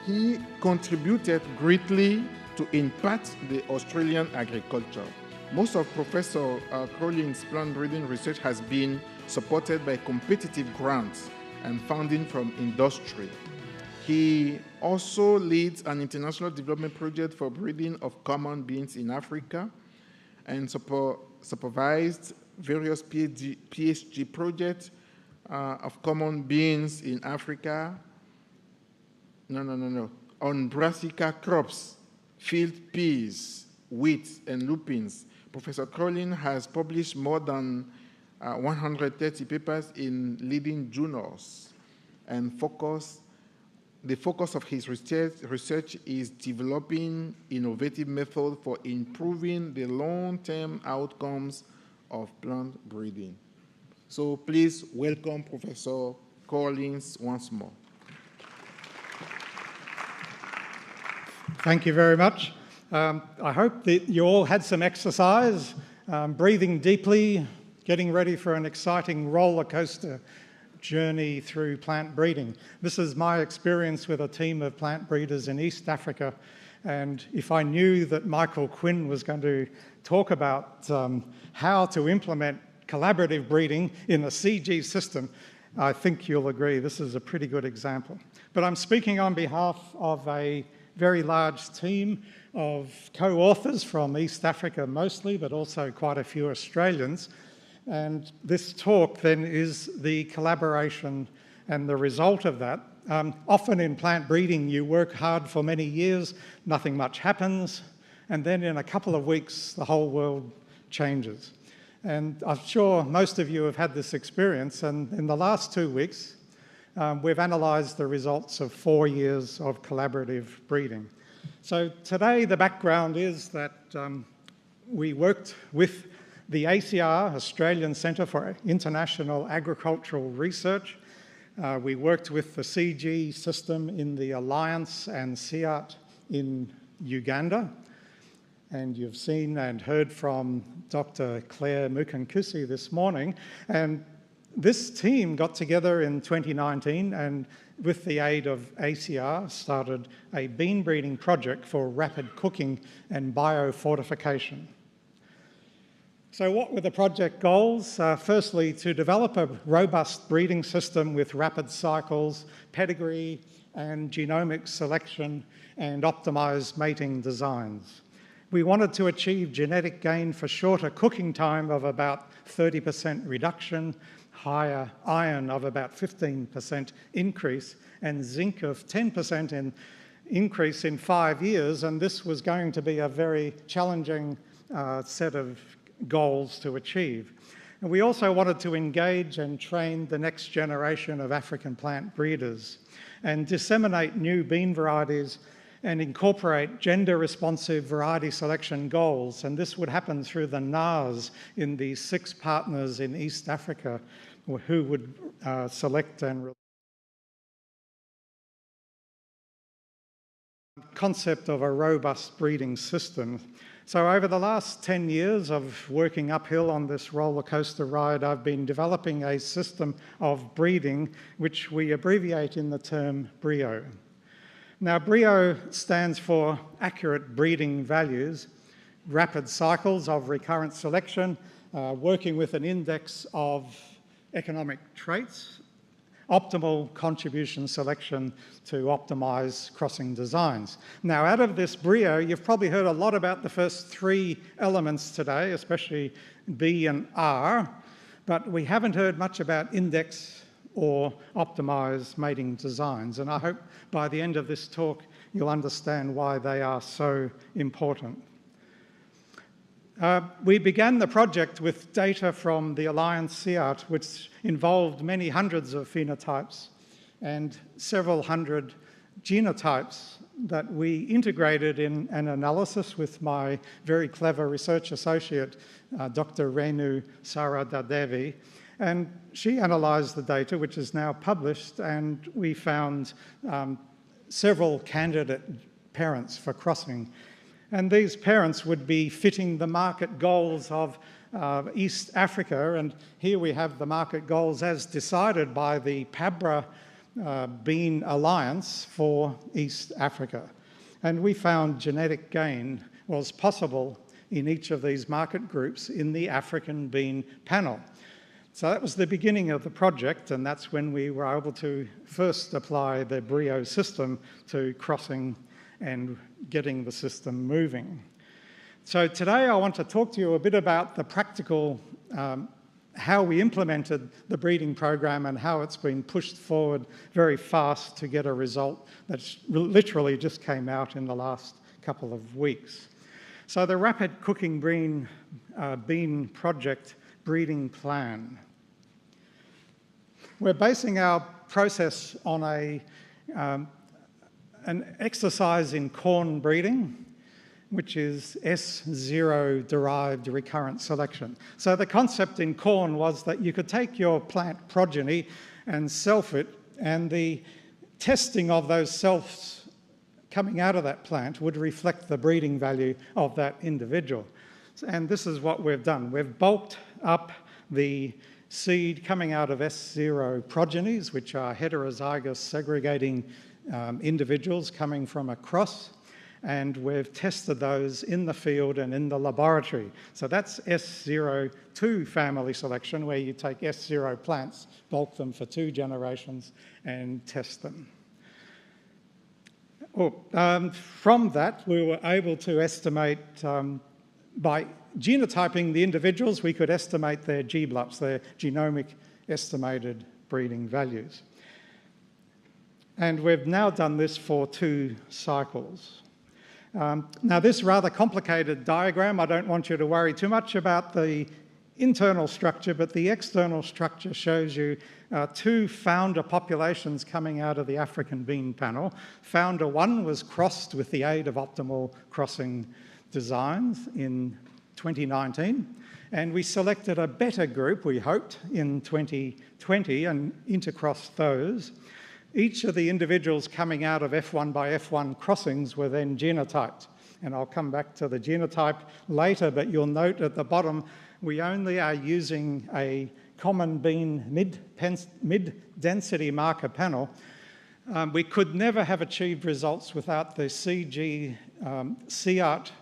he contributed greatly to impact the Australian agriculture. Most of Professor Crowling's plant breeding research has been supported by competitive grants and funding from industry. He also leads an international development project for breeding of common beans in Africa and supervised various PhD projects of common beans in Africa. On brassica crops, field peas, wheat, and lupins. Professor Crowling has published more than 130 papers in leading journals, and the focus of his research is developing innovative methods for improving the long-term outcomes of plant breeding. So please welcome Professor Collins once more. Thank you very much. I hope that you all had some exercise, breathing deeply, getting ready for an exciting roller coaster journey through plant breeding. This is my experience with a team of plant breeders in East Africa, and if I knew that Michael Quinn was going to talk about how to implement collaborative breeding in a CG system, I think you'll agree this is a pretty good example. But I'm speaking on behalf of a very large team of co-authors from East Africa mostly, but also quite a few Australians. And this talk then is the collaboration and the result of that. Often in plant breeding, you work hard for many years, nothing much happens, and then in a couple of weeks, the whole world changes. And I'm sure most of you have had this experience, and in the last 2 weeks, we've analysed the results of 4 years of collaborative breeding. So today, the background is that we worked with the ACR, Australian Centre for International Agricultural Research. We worked with the CG system in the Alliance and CIART in Uganda. And you've seen and heard from Dr. Claire Mukankusi this morning. And this team got together in 2019 and with the aid of ACR started a bean breeding project for rapid cooking and biofortification. So what were the project goals? Firstly, to develop a robust breeding system with rapid cycles, pedigree and genomic selection and optimised mating designs. We wanted to achieve genetic gain for shorter cooking time of about 30% reduction, higher iron of about 15% increase, and zinc of 10% increase in 5 years. And this was going to be a very challenging set of goals to achieve. And we also wanted to engage and train the next generation of African plant breeders and disseminate new bean varieties and incorporate gender-responsive variety selection goals. And this would happen through the NARS in the 6 partners in East Africa who would select and concept of a robust breeding system. So over the last 10 years of working uphill on this roller coaster ride, I've been developing a system of breeding which we abbreviate in the term BRIO. Now, BRIO stands for accurate breeding values, rapid cycles of recurrent selection, working with an index of economic traits, optimal contribution selection to optimise crossing designs. Now, out of this BRIO, you've probably heard a lot about the first 3 elements today, especially B and R, but we haven't heard much about index or optimise mating designs. And I hope by the end of this talk, you'll understand why they are so important. We began the project with data from the Alliance CEART, which involved many hundreds of phenotypes and several hundred genotypes that we integrated in an analysis with my very clever research associate, Dr. Renu Saradadevi. And she analysed the data, which is now published, and we found several candidate parents for crossing. And these parents would be fitting the market goals of East Africa. And here we have the market goals as decided by the PABRA Bean Alliance for East Africa. And we found genetic gain was possible in each of these market groups in the African bean panel. So that was the beginning of the project, and that's when we were able to first apply the BRIO system to crossing and getting the system moving. So today I want to talk to you a bit about the practical, how we implemented the breeding program and how it's been pushed forward very fast to get a result that literally just came out in the last couple of weeks. So the Rapid Cooking Bean Project breeding plan. We're basing our process on an exercise in corn breeding, which is S0 derived recurrent selection. So the concept in corn was that you could take your plant progeny and self it, and the testing of those selves coming out of that plant would reflect the breeding value of that individual. And this is what we've done. We've bulked up the seed coming out of S0 progenies, which are heterozygous segregating individuals coming from a cross, and we've tested those in the field and in the laboratory. So that's S02 family selection, where you take S0 plants, bulk them for 2 generations, and test them. From that, we were able to estimate, by genotyping the individuals, we could estimate their GBLUPs, their genomic estimated breeding values. And we've now done this for 2 cycles. Now, this rather complicated diagram, I don't want you to worry too much about the internal structure, but the external structure shows you 2 founder populations coming out of the African bean panel. Founder 1 was crossed with the aid of optimal crossing designs in 2019, and we selected a better group, we hoped, in 2020 and intercrossed those. Each of the individuals coming out of F1 by F1 crossings were then genotyped. And I'll come back to the genotype later, but you'll note at the bottom, we only are using a common bean mid-density marker panel. We could never have achieved results without the CG CART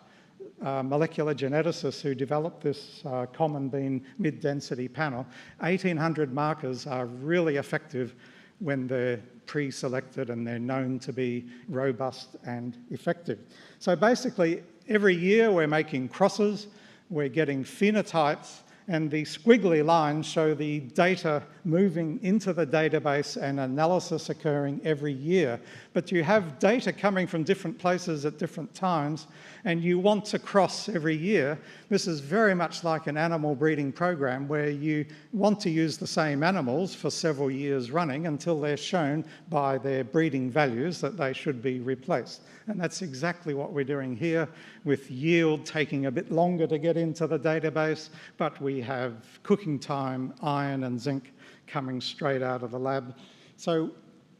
molecular geneticists who developed this common bean mid-density panel. 1,800 markers are really effective when they're pre-selected and they're known to be robust and effective. So basically, every year we're making crosses, we're getting phenotypes, and the squiggly lines show the data moving into the database and analysis occurring every year. But you have data coming from different places at different times, and you want to cross every year. This is very much like an animal breeding program where you want to use the same animals for several years running until they're shown by their breeding values that they should be replaced. And that's exactly what we're doing here, with yield taking a bit longer to get into the database, but we have cooking time, iron and zinc coming straight out of the lab. So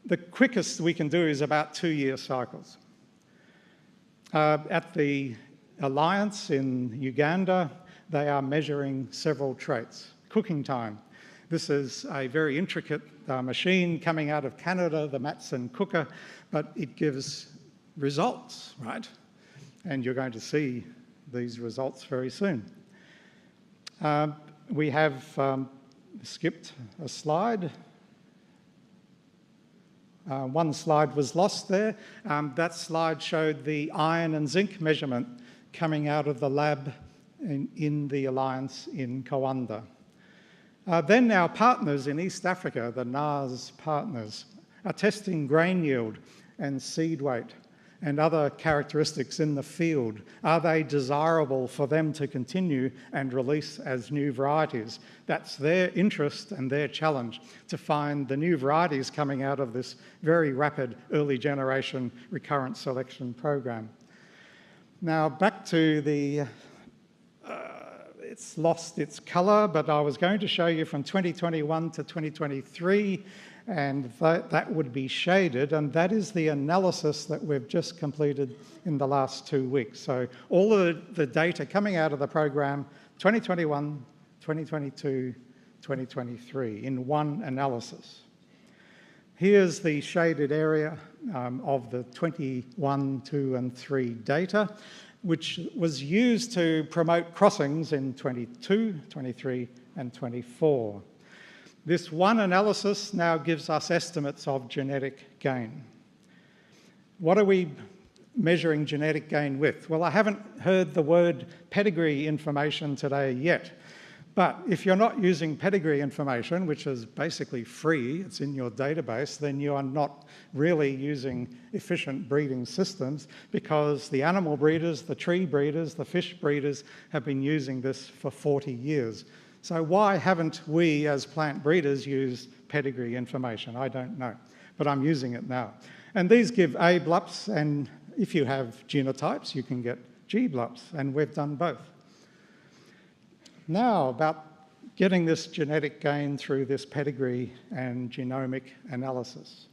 the quickest we can do is about 2-year cycles. At the Alliance in Uganda, they are measuring several traits. Cooking time. This is a very intricate machine coming out of Canada, the Matson cooker, but it gives results, right? And you're going to see these results very soon. We have skipped a slide. One slide was lost there. That slide showed the iron and zinc measurement coming out of the lab in the Alliance in Kawanda. Then our partners in East Africa, the NAS partners, are testing grain yield and seed weight and other characteristics in the field. Are they desirable for them to continue and release as new varieties? That's their interest and their challenge, to find the new varieties coming out of this very rapid early generation recurrent selection program. Now back to the, it's lost its colour, but I was going to show you from 2021 to 2023, and that would be shaded, and that is the analysis that we've just completed in the last 2 weeks. So all of the data coming out of the program, 2021, 2022, 2023, in one analysis. Here's the shaded area of the 21, 2 and 3 data, which was used to promote crossings in 22, 23 and 24. This one analysis now gives us estimates of genetic gain. What are we measuring genetic gain with? Well, I haven't heard the word pedigree information today yet, but if you're not using pedigree information, which is basically free, it's in your database, then you are not really using efficient breeding systems, because the animal breeders, the tree breeders, the fish breeders have been using this for 40 years. So why haven't we as plant breeders used pedigree information? I don't know, but I'm using it now. And these give A BLUPs, and if you have genotypes, you can get G BLUPs, and we've done both. Now about getting this genetic gain through this pedigree and genomic analysis.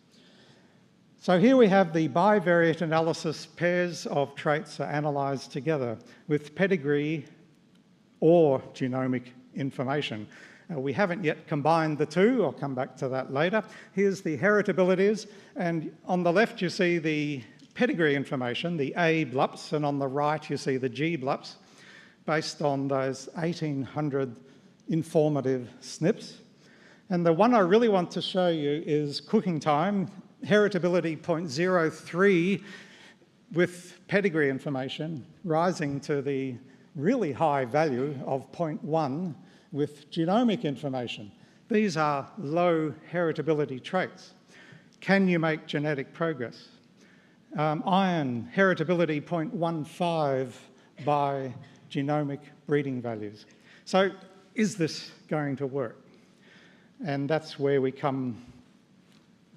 So here we have the bivariate analysis. Pairs of traits are analysed together with pedigree or genomic information. We haven't yet combined the two. I'll come back to that later. Here's the heritabilities, and on the left you see the pedigree information, the A BLUPs, and on the right you see the G BLUPs, based on those 1,800 informative SNPs. And the one I really want to show you is cooking time, heritability 0.03 with pedigree information, rising to the really high value of 0.1 with genomic information. These are low heritability traits. Can you make genetic progress? Iron, heritability 0.15 by genomic breeding values. So is this going to work? And that's where we come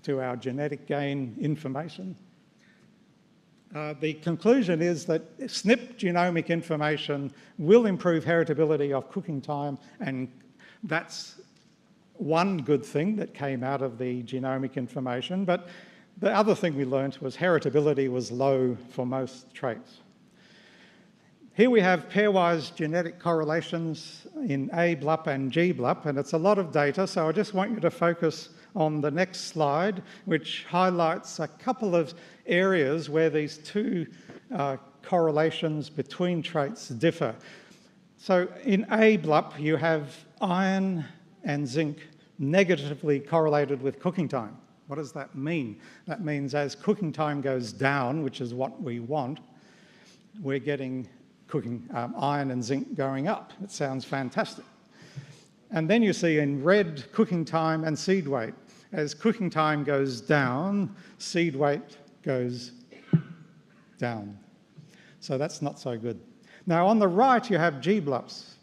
to our genetic gain information. The conclusion is that SNP genomic information will improve heritability of cooking time, and that's one good thing that came out of the genomic information, but the other thing we learnt was heritability was low for most traits. Here we have pairwise genetic correlations in A BLUP and G BLUP, and it's a lot of data, so I just want you to focus on the next slide, which highlights a couple of areas where these two correlations between traits differ. So in A BLUP, you have iron and zinc negatively correlated with cooking time. What does that mean? That means as cooking time goes down, which is what we want, we're getting iron and zinc going up. It sounds fantastic. And then you see in red cooking time and seed weight. As cooking time goes down, seed weight goes down. So that's not so good. Now on the right you have G BLUPs.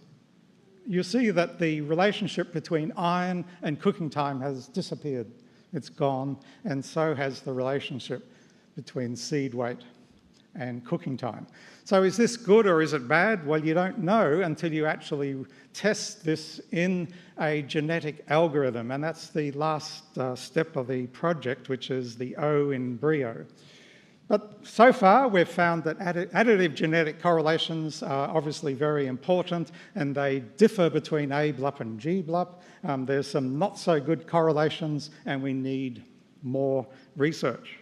You see that the relationship between iron and cooking time has disappeared. It's gone, and so has the relationship between seed weight and cooking time. So is this good or is it bad? Well, you don't know until you actually test this in a genetic algorithm, and that's the last step of the project, which is the O in BRIO. But so far, we've found that additive genetic correlations are obviously very important, and they differ between A BLUP and G BLUP. There's some not so good correlations, and we need more research.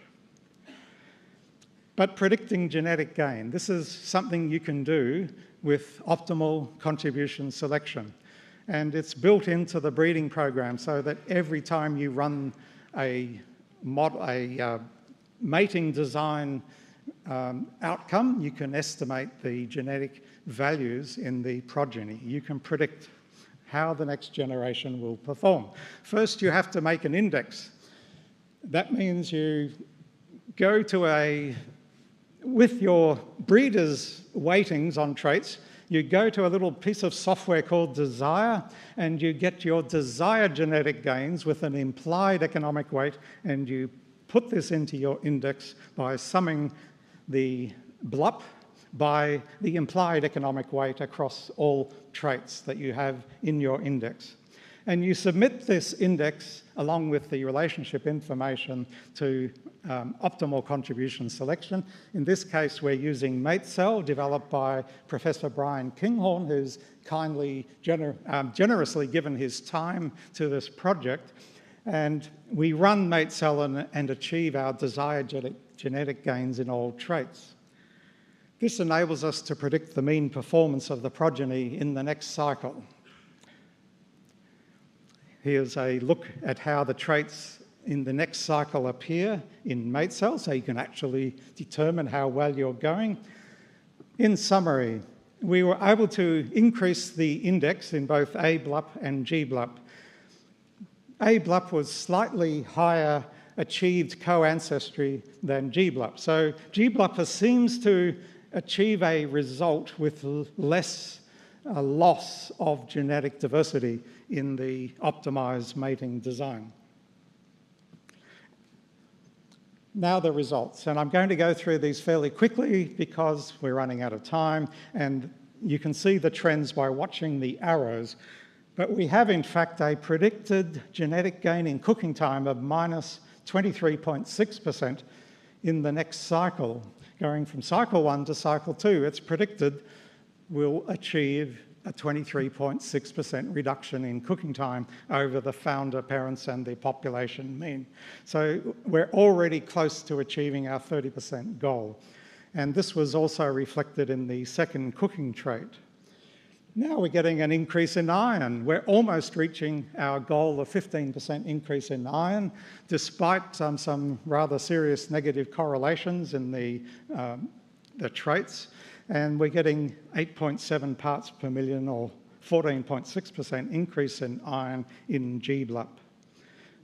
But predicting genetic gain, this is something you can do with optimal contribution selection. And it's built into the breeding program so that every time you run a mating design outcome, you can estimate the genetic values in the progeny. You can predict how the next generation will perform. First, you have to make an index. That means you go to with your breeder's weightings on traits, you go to a little piece of software called Desire, and you get your desired genetic gains with an implied economic weight, and you put this into your index by summing the BLUP by the implied economic weight across all traits that you have in your index. And you submit this index along with the relationship information to optimal contribution selection. In this case, we're using MateCell, developed by Professor Brian Kinghorn, who's kindly, generously given his time to this project. And we run MateCell and achieve our desired genetic gains in all traits. This enables us to predict the mean performance of the progeny in the next cycle. Here's a look at how the traits in the next cycle appear in MateCell, so you can actually determine how well you're going. In summary, we were able to increase the index in both A BLUP and G BLUP. A BLUP was slightly higher achieved co-ancestry than G BLUP. So G BLUP seems to achieve a result with less loss of genetic diversity in the optimised mating design. Now the results, and I'm going to go through these fairly quickly because we're running out of time, and you can see the trends by watching the arrows. But we have, in fact, a predicted genetic gain in cooking time of minus 23.6% in the next cycle. Going from cycle 1 to cycle 2, it's predicted we'll achieve a 23.6% reduction in cooking time over the founder parents and the population mean. So we're already close to achieving our 30% goal. And this was also reflected in the second cooking trait. Now we're getting an increase in iron. We're almost reaching our goal of 15% increase in iron, despite some rather serious negative correlations in the traits. And we're getting 8.7 parts per million, or 14.6% increase in iron in G BLUP.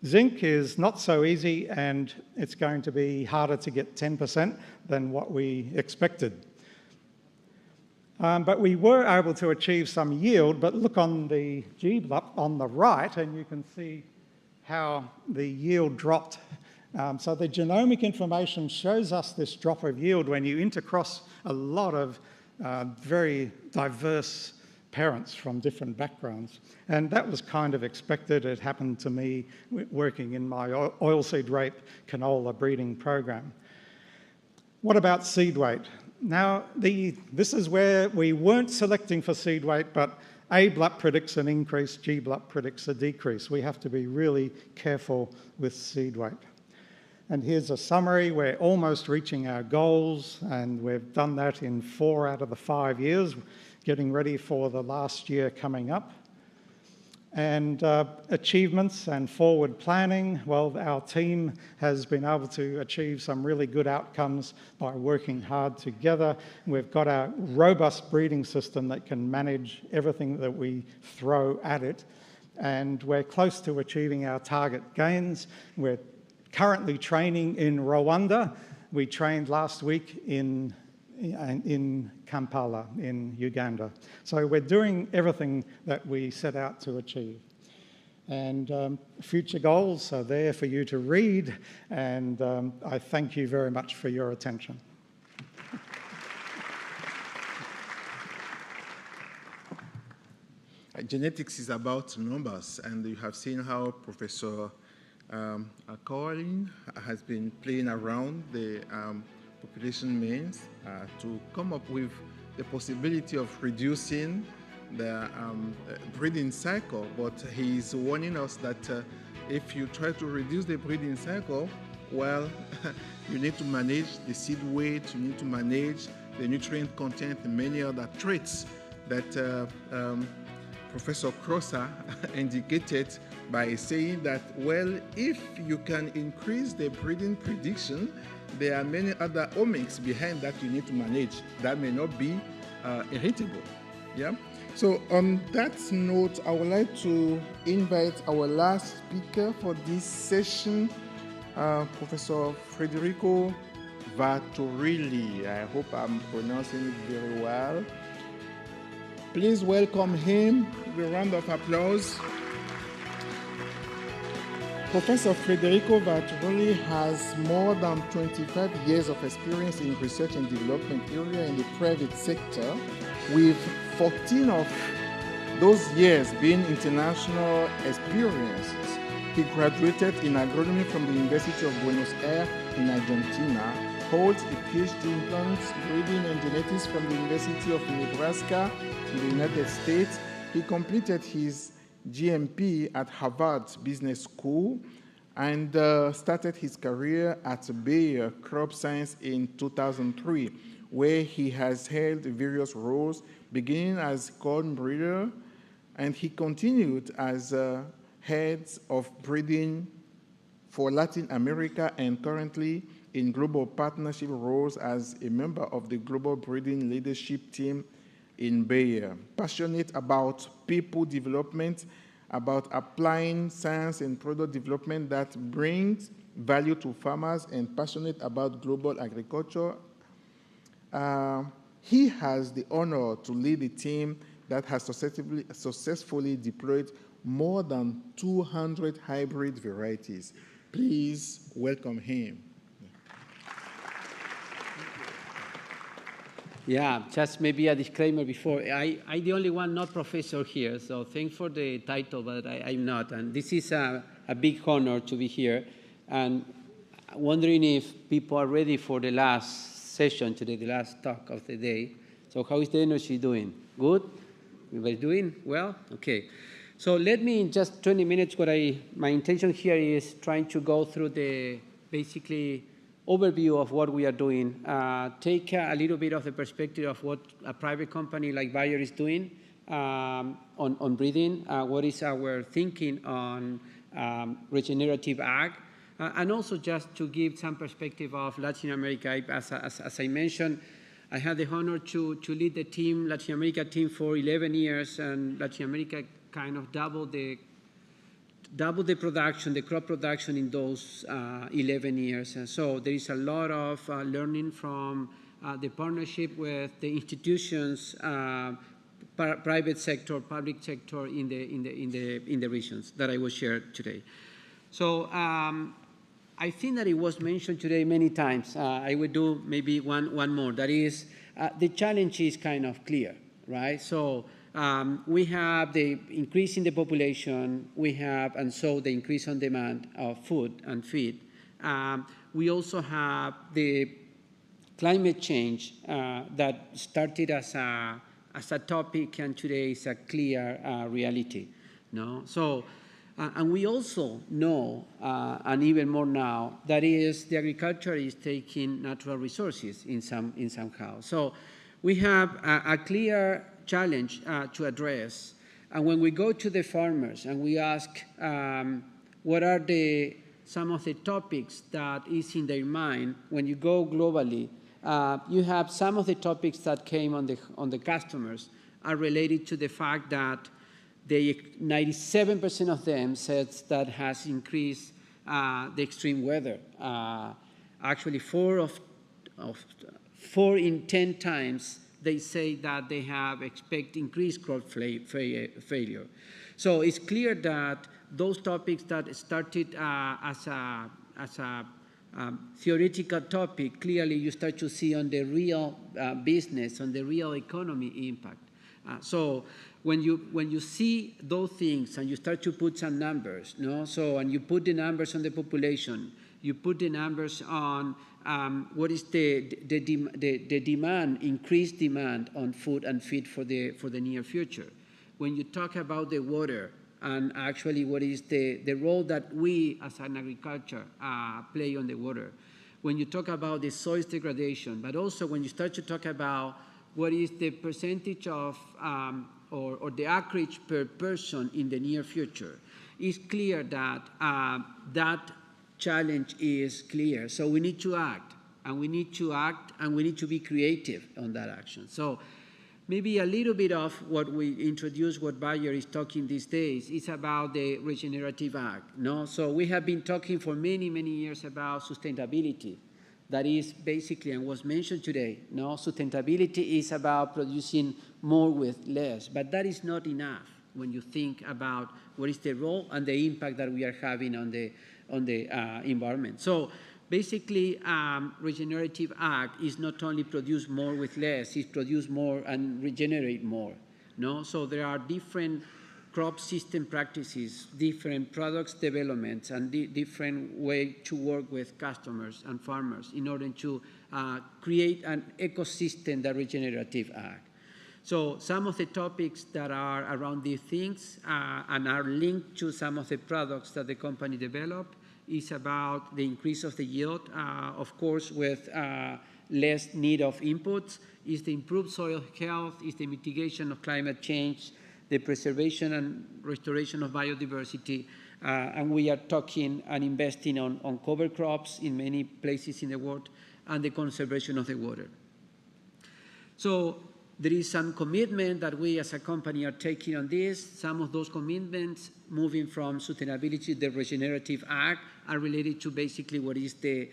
Zinc is not so easy, and it's going to be harder to get 10% than what we expected. But we were able to achieve some yield, but look on the G BLUP on the right, and you can see how the yield dropped. So the genomic information shows us this drop of yield when you intercross a lot of very diverse parents from different backgrounds. And that was kind of expected. It happened to me working in my oilseed rape canola breeding program. What about seed weight? Now, this is where we weren't selecting for seed weight, but A BLUP predicts an increase, G BLUP predicts a decrease. We have to be really careful with seed weight. And here's a summary. We're almost reaching our goals, and we've done that in 4 out of the 5 years, getting ready for the last year coming up. And achievements and forward planning, well, our team has been able to achieve some really good outcomes by working hard together. We've got a robust breeding system that can manage everything that we throw at it, and we're close to achieving our target gains. We're currently training in Rwanda. We trained last week in Kampala, in Uganda. So we're doing everything that we set out to achieve. And future goals are there for you to read, and I thank you very much for your attention. Genetics is about numbers, and you have seen how Professor Caroline has been playing around the population means to come up with the possibility of reducing the breeding cycle, but he's warning us that if you try to reduce the breeding cycle, well, you need to manage the seed weight, you need to manage the nutrient content and many other traits that Professor Crosser indicated by saying that, well, if you can increase the breeding prediction, there are many other omics behind that you need to manage that may not be heritable. Yeah. So on that note, I would like to invite our last speaker for this session, Professor Federico Vatturilli. I hope I'm pronouncing it very well. Please welcome him with a round of applause. Professor Federico Vatturilli has more than 25 years of experience in research and development area in the private sector, with 14 of those years being international experiences. He graduated in agronomy from the University of Buenos Aires in Argentina, holds a PhD in plant breeding and genetics from the University of Nebraska in the United States. He completed his GMP at Harvard Business School and started his career at Bayer Crop Science in 2003, where he has held various roles, beginning as corn breeder, and he continued as head of breeding for Latin America and currently in global partnership roles as a member of the global breeding leadership team in Bayer. Passionate about people development, about applying science and product development that brings value to farmers, and passionate about global agriculture. He has the honor to lead a team that has successfully deployed more than 200 hybrid varieties. Please welcome him. Yeah, just maybe a disclaimer before. I'm the only one not professor here, so thanks for the title, but I'm not. And this is a big honor to be here. And wondering if people are ready for the last session today, the last talk of the day. So how is the energy doing? Good? Everybody doing well? Okay. So let me, in just 20 minutes, my intention here is trying to go through the basically overview of what we are doing, take a little bit of the perspective of what a private company like Bayer is doing on breeding, what is our thinking on regenerative ag, and also just to give some perspective of Latin America. As I mentioned, I had the honor to lead the team, Latin America team, for 11 years, and Latin America kind of doubled the production, the crop production in those 11 years. And so there is a lot of learning from the partnership with the institutions, private sector, public sector in the regions that I will share today. So I think that it was mentioned today many times. I will do maybe one more. That is, the challenge is kind of clear, right? So we have the increase in the population, and so the increase on demand of food and feed. We also have the climate change that started as a topic and today is a clear reality. No? So, and we also know, and even more now, that is the agriculture is taking natural resources in somehow. So we have a clear challenge to address. And when we go to the farmers and we ask what are some of the topics that is in their mind, when you go globally, you have some of the topics that came on the customers are related to the fact that 97% of them said that has increased the extreme weather. Actually, 4 in 10 times they say that they have expect increased crop failure. So it's clear that those topics that started as a theoretical topic, clearly you start to see on the real business, on the real economy impact. So when you see those things and you start to put some numbers, no? So, and you put the numbers on the population, you put the numbers on what is the demand, increased demand on food and feed for the near future. When you talk about the water, and actually what is the role that we as an agriculture play on the water. When you talk about the soil degradation, but also when you start to talk about what is the percentage of or the acreage per person in the near future, it's clear that that challenge is clear. So we need to act, and we need to act, and we need to be creative on that action. So maybe a little bit of what we introduced, what Bayer is talking these days, is about the regenerative ag. No? So we have been talking for many, many years about sustainability. That is basically, and was mentioned today, no? Sustainability is about producing more with less, but that is not enough when you think about what is the role and the impact that we are having on the environment. So basically, regenerative ag is not only produce more with less, it's produce more and regenerate more. No? So there are different crop system practices, different products developments, and different way to work with customers and farmers in order to create an ecosystem that regenerative ag. So some of the topics that are around these things and are linked to some of the products that the company developed is about the increase of the yield, of course, with less need of inputs, is the improved soil health, is the mitigation of climate change, the preservation and restoration of biodiversity, and we are talking and investing on cover crops in many places in the world, and the conservation of the water. So there is some commitment that we as a company are taking on this. Some of those commitments moving from sustainability to the regenerative ag are related to basically what is the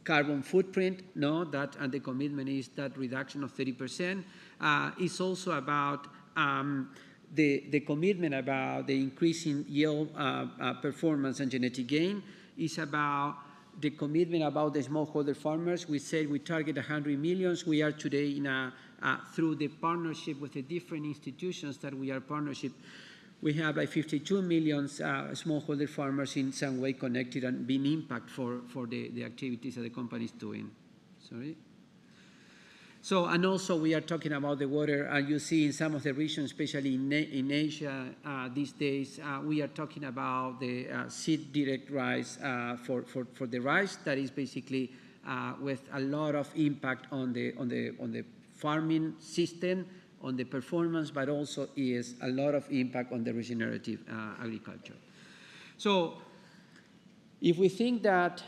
carbon footprint, no? That, and the commitment is that reduction of 30%. It's also about the commitment about the increasing yield performance and genetic gain. Is about the commitment about the smallholder farmers. We said we target 100 million. We are today in through the partnership with the different institutions that we are partnership. We have like 52 million smallholder farmers in some way connected and being impact for the activities that the company is doing. Sorry. So, and also we are talking about the water, and you see in some of the regions, especially in Asia these days, we are talking about the seed direct rice for the rice that is basically with a lot of impact on the farming system, on the performance, but also is a lot of impact on the regenerative agriculture. So, if we think that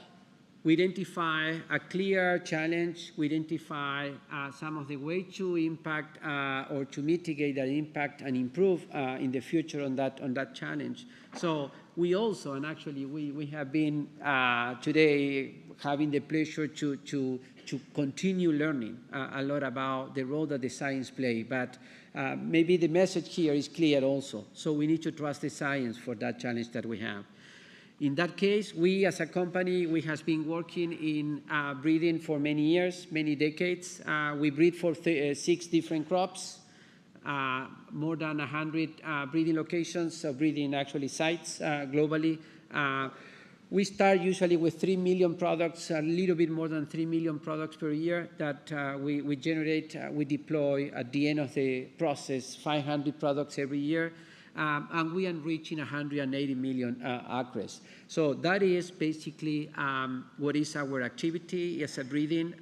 we identify a clear challenge, we identify some of the way to impact or to mitigate that impact and improve in the future on that challenge. So we also, and actually we have been today having the pleasure to continue learning a lot about the role that the science play, but maybe the message here is clear also. So we need to trust the science for that challenge that we have. In that case, we as a company, we have been working in breeding for many years, many decades. We breed for 6 different crops. more than 100 breeding locations, so breeding actually sites globally. We start usually with 3 million products, a little bit more than 3 million products per year that we generate, we deploy at the end of the process, 500 products every year, and we enrich in 180 million acres. So that is basically what is our activity as a breeding.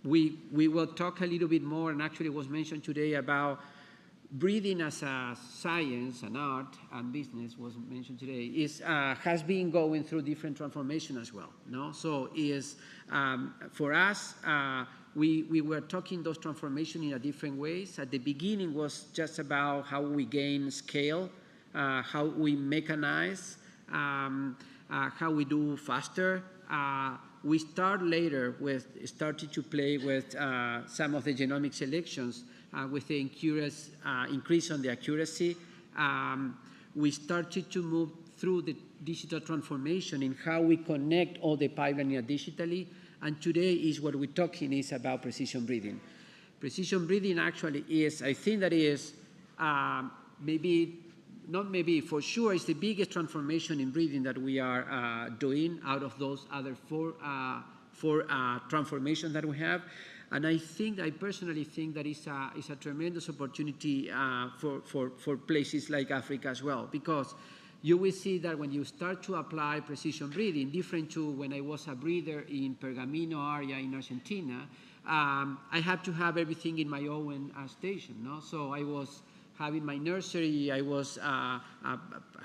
We will talk a little bit more, and actually was mentioned today about breeding as a science and art and business was mentioned today, has been going through different transformation as well. No? So for us, we were talking those transformation in a different ways. At the beginning was just about how we gain scale, how we mechanize, how we do faster. We start later with started to play with some of the genomic selections with the increase on the accuracy. We started to move through the digital transformation in how we connect all the pipeline digitally. And today is what we're talking is about precision breeding. Precision breeding actually is, I think that is for sure, it's the biggest transformation in breeding that we are doing out of those other four transformations that we have. And I personally think that it's a tremendous opportunity for places like Africa as well, because you will see that when you start to apply precision breeding, different to when I was a breeder in Pergamino area in Argentina, I had to have everything in my own station. No? So I was having my nursery, I was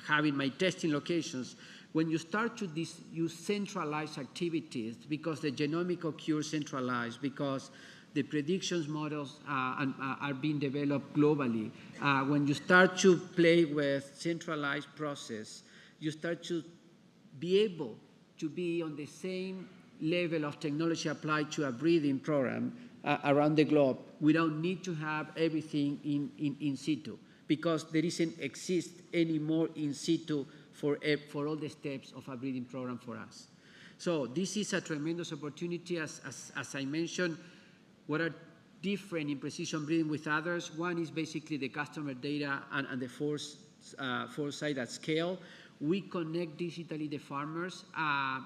having my testing locations. When you start to use centralized activities, because the genomic occurs centralized, because the predictions models are being developed globally, when you start to play with centralized process, you start to be able to be on the same level of technology applied to a breeding program around the globe. We don't need to have everything in situ, because there isn't exist anymore in situ for all the steps of a breeding program for us. So this is a tremendous opportunity. As I mentioned, what are different in precision breeding with others? One is basically the customer data and the foresight at scale. We connect digitally the farmers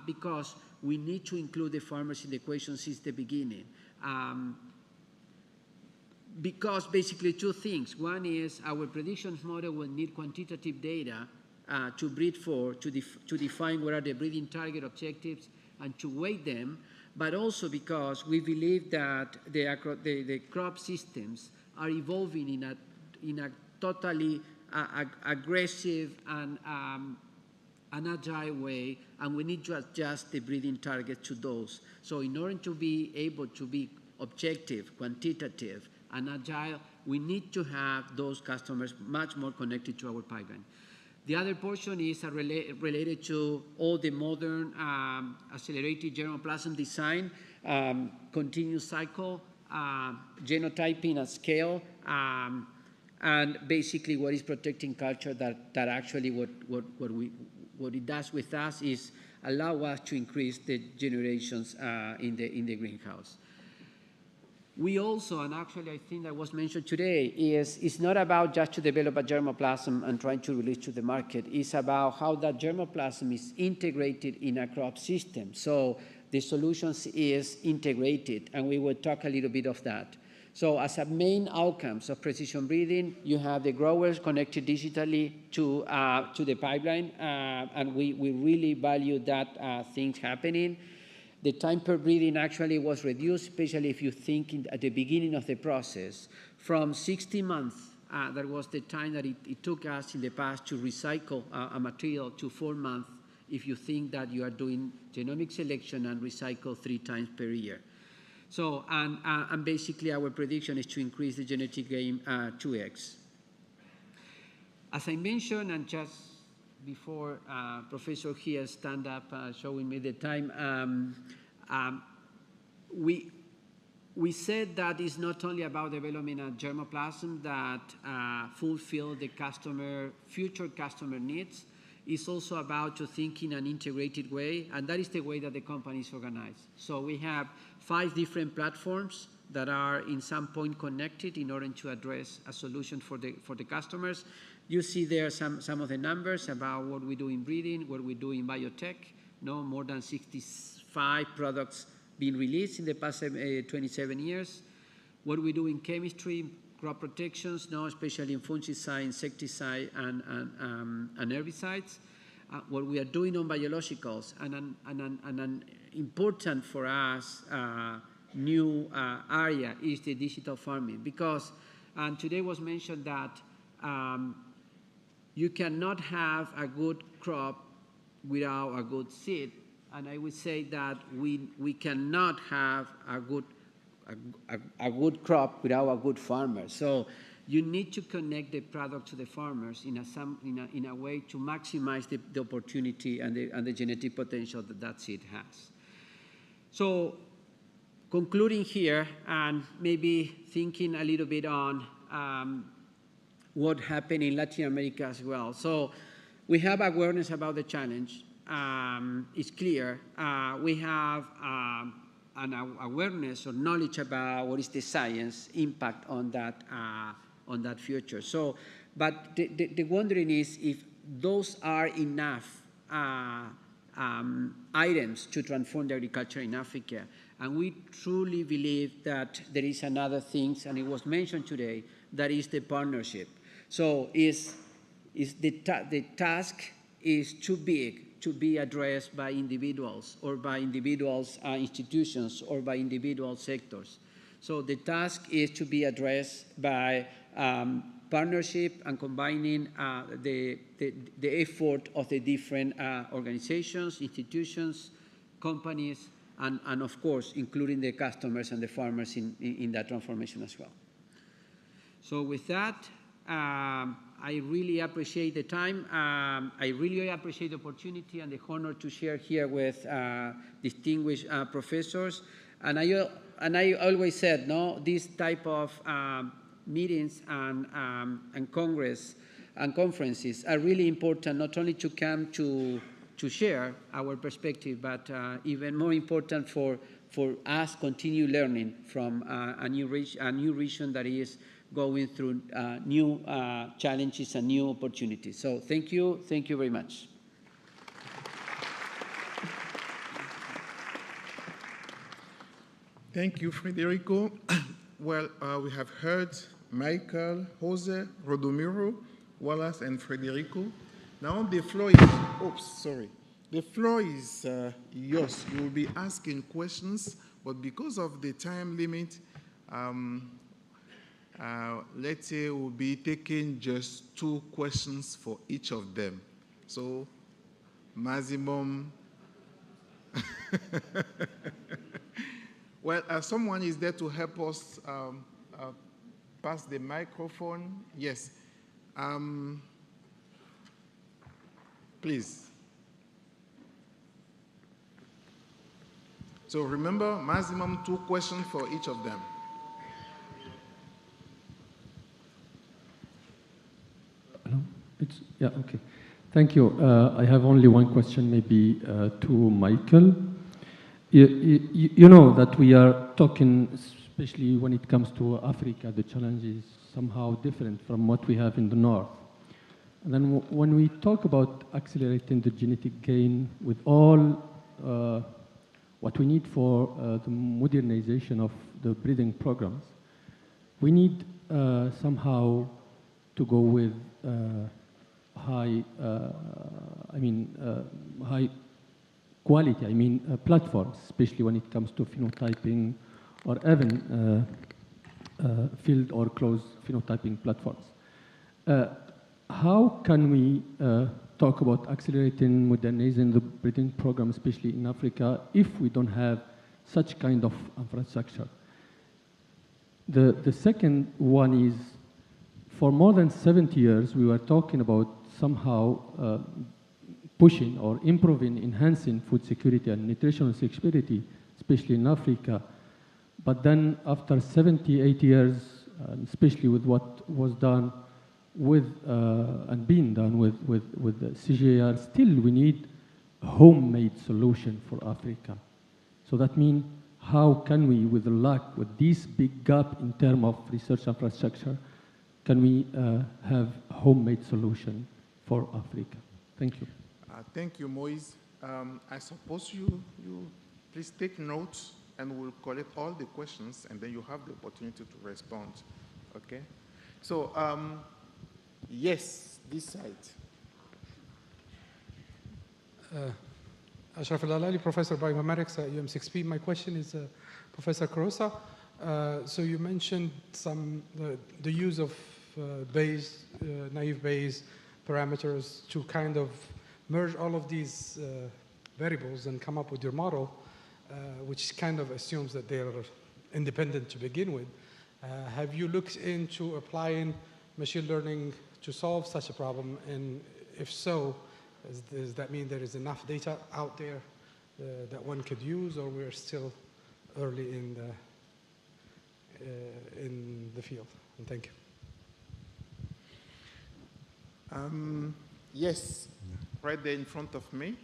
because we need to include the farmers in the equation since the beginning. Because basically two things. One is our predictions model will need quantitative data to breed for, to define what are the breeding target objectives and to weight them, but also because we believe that the crop systems are evolving in a totally aggressive and agile way, and we need to adjust the breeding target to those. So in order to be able to be objective, quantitative, and agile, we need to have those customers much more connected to our pipeline. The other portion is related to all the modern accelerated germplasm design, continuous cycle, genotyping at scale, and basically what is protecting culture that actually what it does with us is allow us to increase the generations in the greenhouse. We also, and actually I think that was mentioned today, it's not about just to develop a germplasm and trying to release to the market. It's about how that germplasm is integrated in a crop system. So the solutions is integrated, and we will talk a little bit of that. So as a main outcomes of precision breeding, you have the growers connected digitally to the pipeline, and we really value that things happening. The time per breeding actually was reduced, especially if you think at the beginning of the process, from 60 months, that was the time that it took us in the past to recycle a material, to 4 months if you think that you are doing genomic selection and recycle 3 times per year. So, and basically our prediction is to increase the genetic gain 2x. As I mentioned, and just before Professor here stand up showing me the time, we said that it's not only about developing a germplasm that fulfill the future customer needs, it's also about to think in an integrated way, and that is the way that the company is organized. So we have 5 different platforms that are in some point connected in order to address a solution for the customers. You see there some of the numbers about what we do in breeding, what we do in biotech. No, more than 65 products being released in the past 27 years. What we do in chemistry, crop protections, no, especially in fungicide, insecticide, and herbicides. What we are doing on biologicals, and an important for us new area is the digital farming, because today was mentioned that you cannot have a good crop without a good seed, and I would say that we cannot have a good crop without a good farmer. So you need to connect the product to the farmers in a way to maximize the opportunity and the genetic potential that seed has. So concluding here, and maybe thinking a little bit on what happened in Latin America as well. So we have awareness about the challenge. It's clear. We have an awareness or knowledge about what is the science impact on that future. So, but the wondering is if those are enough items to transform the agriculture in Africa. And we truly believe that there is another thing, and it was mentioned today, that is the partnership. So the task is too big to be addressed by individuals or by individuals' institutions or by individual sectors. So the task is to be addressed by partnership and combining the effort of the different organizations, institutions, companies, and of course, including the customers and the farmers in that transformation as well. So with that, I really appreciate the time. I really appreciate the opportunity and the honor to share here with distinguished professors. And I always said, no, this type of meetings and congress and conferences are really important, not only to come to share our perspective, but even more important for us continue learning from a new region that is going through new challenges and new opportunities. So thank you very much. Thank you, Federico. Well, we have heard Michael, Jose, Rodomiro, Wallace, and Federico. Now the floor is, the floor is yours. You will be asking questions, but because of the time limit, let's say we'll be taking just 2 questions for each of them. So, maximum. Well, someone is there to help us pass the microphone. Yes. Please. So remember, maximum 2 questions for each of them. Hello? Yeah, okay. Thank you. I have only one question, maybe to Michael. You know that we are talking, especially when it comes to Africa, the challenge is somehow different from what we have in the north. And then when we talk about accelerating the genetic gain with all what we need for the modernization of the breeding programs, we need somehow to go with high quality, platforms, especially when it comes to phenotyping or even field or closed phenotyping platforms. How can we talk about accelerating, modernizing the breeding program, especially in Africa, if we don't have such kind of infrastructure? The second one is, for more than 70 years, we were talking about somehow pushing or improving, enhancing food security and nutritional security, especially in Africa. But then after 78 years, especially with what was done with and being done with the CGIAR, still we need a homemade solution for Africa. So that means, how can we, with luck, with this big gap in terms of research infrastructure, can we have a homemade solution for Africa? Thank you. Thank you, Moise. I suppose you please take notes and we'll collect all the questions and then you have the opportunity to respond, okay? So, yes, this side. Ashraf Al-Alali, Professor of Biomimetics at UM6P. My question is Professor Carosa. So you mentioned the use of naive Bayes parameters to kind of merge all of these variables and come up with your model, which kind of assumes that they're independent to begin with. Have you looked into applying machine learning to solve such a problem? And if so, does that mean there is enough data out there that one could use, or we're still early in the field? And thank you. Yes, right there in front of me.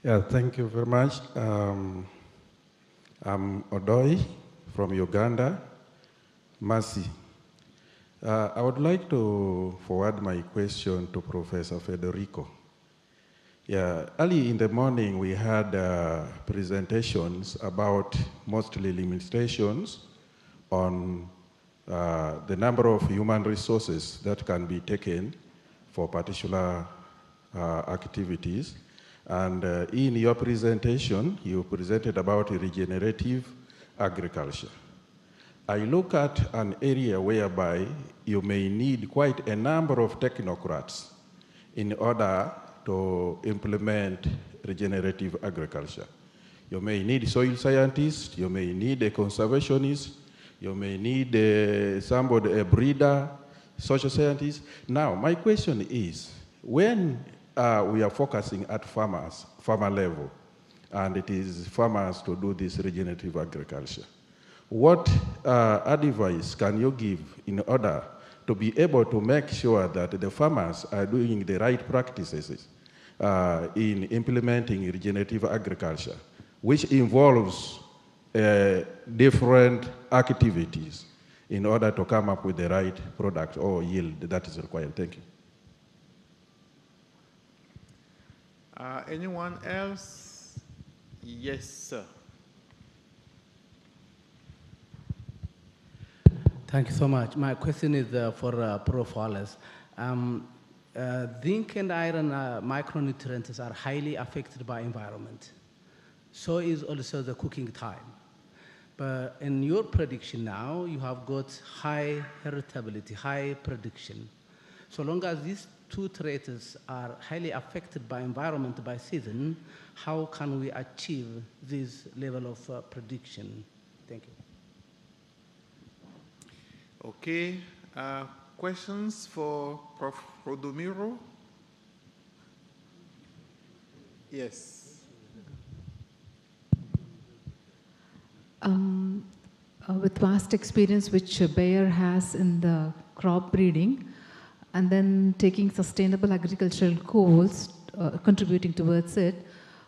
Yeah, thank you very much. I'm Odoi from Uganda, Mercy. I would like to forward my question to Professor Federico. Yeah, early in the morning we had presentations about mostly limitations on the number of human resources that can be taken for particular activities. And in your presentation, you presented about regenerative agriculture. I look at an area whereby you may need quite a number of technocrats in order to implement regenerative agriculture. You may need soil scientists, you may need a conservationist, you may need a breeder, social scientist. Now, my question is, when we are focusing at farmer level, and it is farmers to do this regenerative agriculture, what advice can you give in order to be able to make sure that the farmers are doing the right practices in implementing regenerative agriculture, which involves different activities in order to come up with the right product or yield that is required? Thank you. Anyone else? Yes, sir. Thank you so much. My question is for Prof. Wallace. Zinc and iron micronutrients are highly affected by environment. So is also the cooking time. But in your prediction now, you have got high heritability, high prediction. So long as these two traits are highly affected by environment, by season, how can we achieve this level of prediction? Thank you. Okay, questions for Prof. Rodomiro? Yes. With vast experience which Bayer has in the crop breeding, and then taking sustainable agricultural goals, contributing towards it,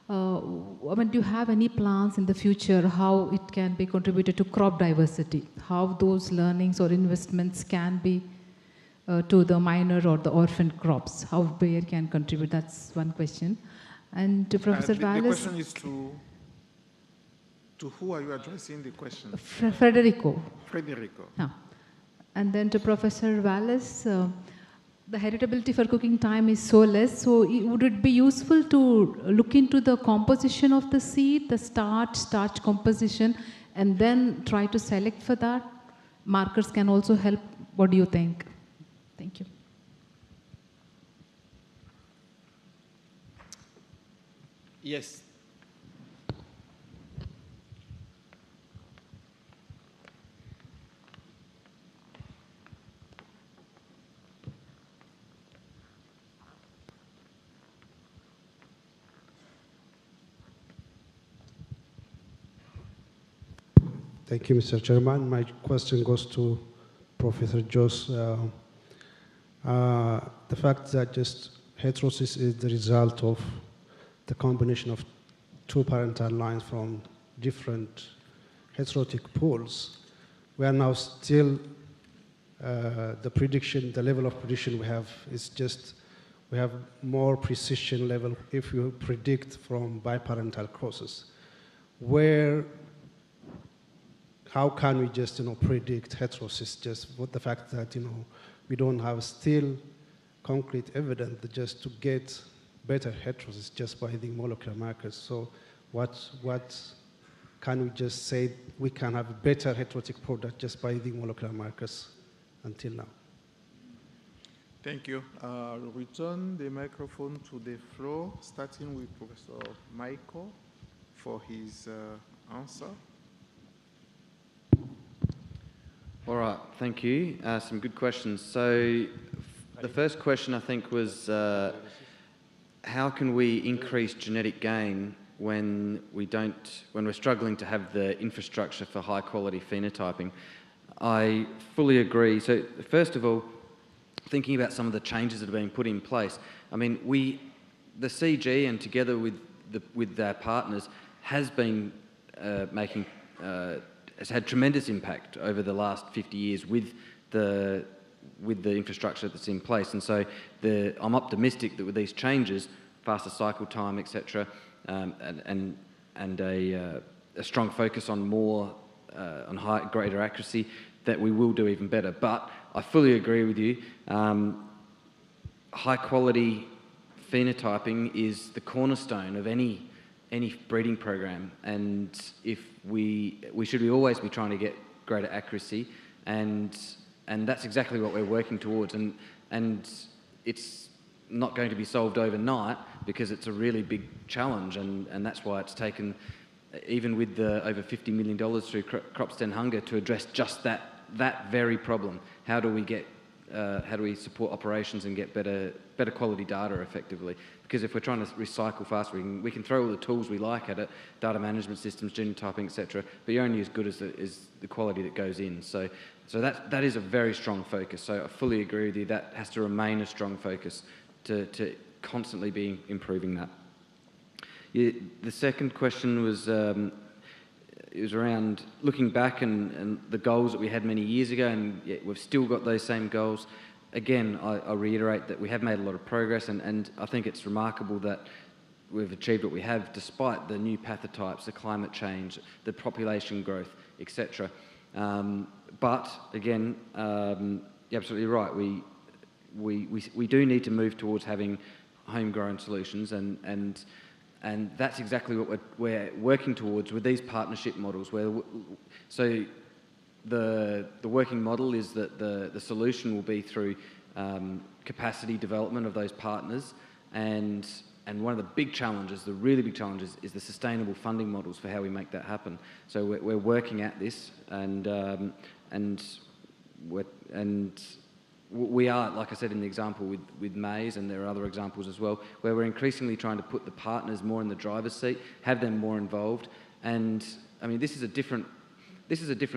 do you have any plans in the future how it can be contributed to crop diversity? How those learnings or investments can be to the minor or the orphan crops? How Bayer can contribute? That's one question. And to Professor Wallace. The question is to who are you addressing the question? Federico. Federico. Yeah. And then to Professor Wallace, the heritability for cooking time is so less, so would it be useful to look into the composition of the seed, the starch composition, and then try to select for that? Markers can also help. What do you think? Thank you. Yes. Thank you, Mr. Chairman. My question goes to Professor Joss. The fact that just heterosis is the result of the combination of two parental lines from different heterotic pools, we are now still, the level of prediction we have is just, we have more precision level if you predict from biparental crosses. How can we just, predict heterosis, just with the fact that, we don't have still concrete evidence just to get better heterosis just by the molecular markers. So what can we just say we can have a better heterotic product just by the molecular markers until now? Thank you. Return the microphone to the floor, starting with Professor Michael for his answer. All right, thank you. Some good questions. So the first question I think was how can we increase genetic gain when we're struggling to have the infrastructure for high quality phenotyping? I fully agree. So first of all, thinking about some of the changes that are being put in place, I mean, the CG and together with our partners has been has had tremendous impact over the last 50 years with the infrastructure that's in place. And so I'm optimistic that with these changes, faster cycle time, etc., and a strong focus on greater accuracy, that we will do even better. But I fully agree with you. High quality phenotyping is the cornerstone of any breeding program, and if we should always be trying to get greater accuracy, and that's exactly what we're working towards, and it's not going to be solved overnight because it's a really big challenge, and that's why it's taken, even with the over $50 million through Crops to End Hunger, to address just that very problem. How do we support operations and get better quality data effectively? Because if we're trying to recycle fast, we can throw all the tools we like at it, data management systems, genotyping, etc., but you're only as good as the quality that goes in. So that is a very strong focus. So I fully agree with you. That has to remain a strong focus to constantly be improving that. The second question was it was around looking back and the goals that we had many years ago, and yet we've still got those same goals. Again, I reiterate that we have made a lot of progress, and I think it's remarkable that we've achieved what we have despite the new pathotypes, the climate change, the population growth, etc. But again, you're absolutely right. We do need to move towards having homegrown solutions, and that's exactly what we're working towards with these partnership models. So the working model is that the solution will be through capacity development of those partners, and one of the big challenges, the really big challenges, is the sustainable funding models for how we make that happen. So we're working at this, and we are, like I said in the example with maize, and there are other examples as well, where we're increasingly trying to put the partners more in the driver's seat, have them more involved. And I mean, this is a different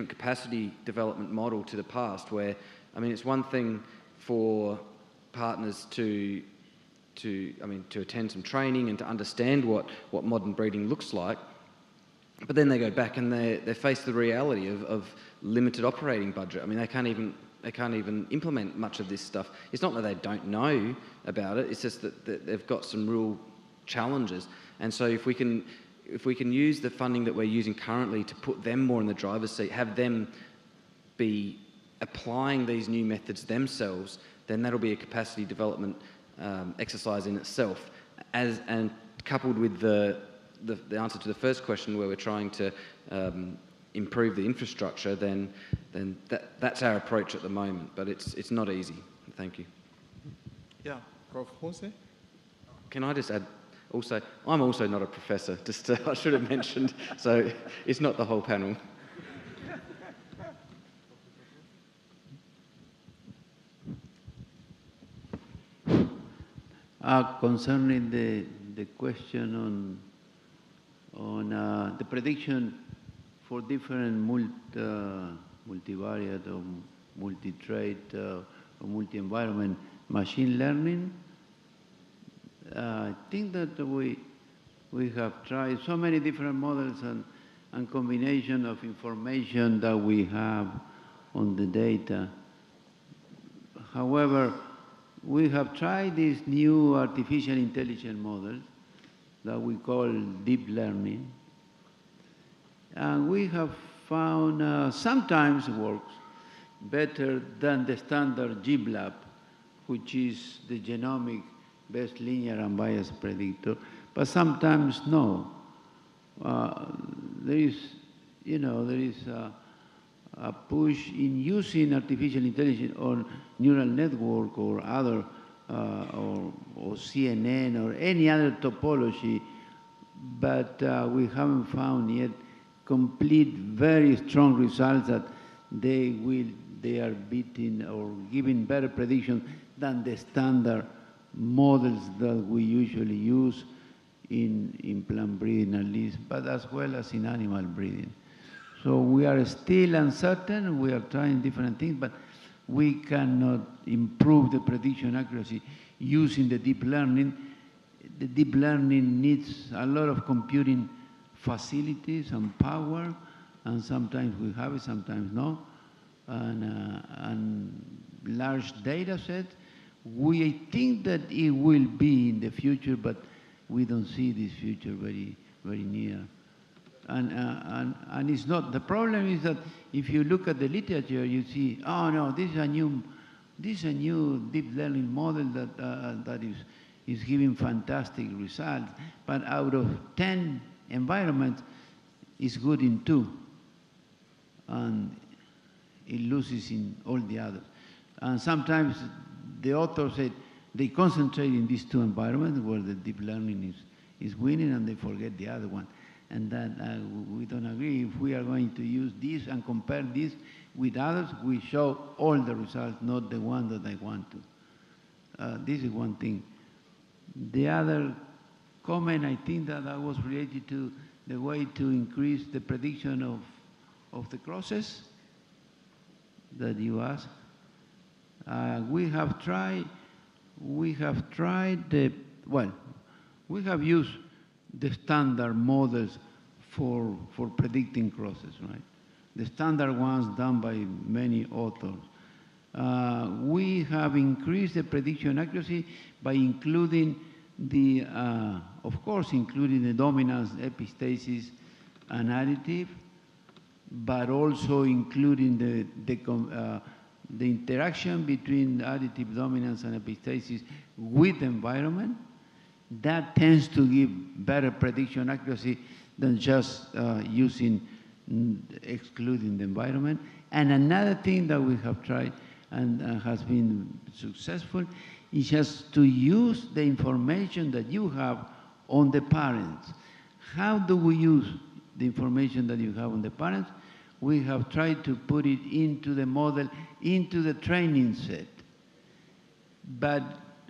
capacity development model to the past, where, I mean, it's one thing for partners to attend some training and to understand what modern breeding looks like, but then they go back and they face the reality of limited operating budget. I mean, they can't even implement much of this stuff. It's not that they don't know about it, it's just that they've got some real challenges. And so if we can use the funding that we're using currently to put them more in the driver's seat, have them be applying these new methods themselves, then that'll be a capacity development exercise in itself. And coupled with the answer to the first question, where we're trying to improve the infrastructure, then that's our approach at the moment. But it's not easy. Thank you. Yeah, Prof. Jose? Can I just add? Also, I'm also not a professor, just I should have mentioned, so it's not the whole panel. Concerning the question on the prediction for different multivariate or multi-trait or multi-environment machine learning. I think that we have tried so many different models and combination of information that we have on the data. However, we have tried these new artificial intelligence models that we call deep learning. And we have found sometimes works better than the standard GBLAB, which is the genomic best linear unbiased predictor, but sometimes no. There is a push in using artificial intelligence or neural network or other, or CNN or any other topology, but we haven't found yet complete, very strong results that they are beating or giving better predictions than the standard models that we usually use in plant breeding at least, but as well as in animal breeding. So we are still uncertain, we are trying different things, but we cannot improve the prediction accuracy using the deep learning. The deep learning needs a lot of computing facilities and power, and sometimes we have it, sometimes no, and large data sets. We think that it will be in the future, but we don't see this future very, very near. And it's not, the problem is that if you look at the literature, you see, oh no, this is a new deep learning model that is giving fantastic results, but out of 10 environments, it's good in 2, and it loses in all the others. And sometimes the author said they concentrate in these 2 environments where the deep learning is winning, and they forget the other one. And that we don't agree. If we are going to use this and compare this with others, we show all the results, not the one that I want to. This is one thing. The other comment, I think that was related to the way to increase the prediction of the crosses that you asked. We have used the standard models for predicting crosses, right? The standard ones done by many authors. We have increased the prediction accuracy by including of course, including the dominance, epistasis, and additive, but also including the interaction between additive dominance and epistasis with the environment. That tends to give better prediction accuracy than just excluding the environment. And another thing that we have tried and has been successful is just to use the information that you have on the parents. How do we use the information that you have on the parents? We have tried to put it into the model, into the training set. But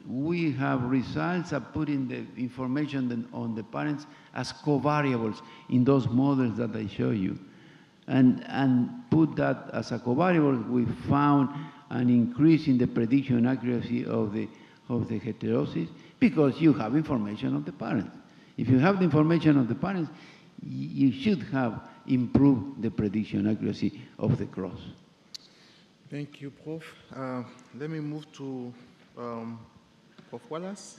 we have results of putting the information on the parents as covariables in those models that I show you. And put that as a covariable, we found an increase in the prediction accuracy of the heterosis because you have information of the parents. If you have the information of the parents, you should have improved the prediction accuracy of the cross. Thank you, Prof. Let me move to Prof. Wallace.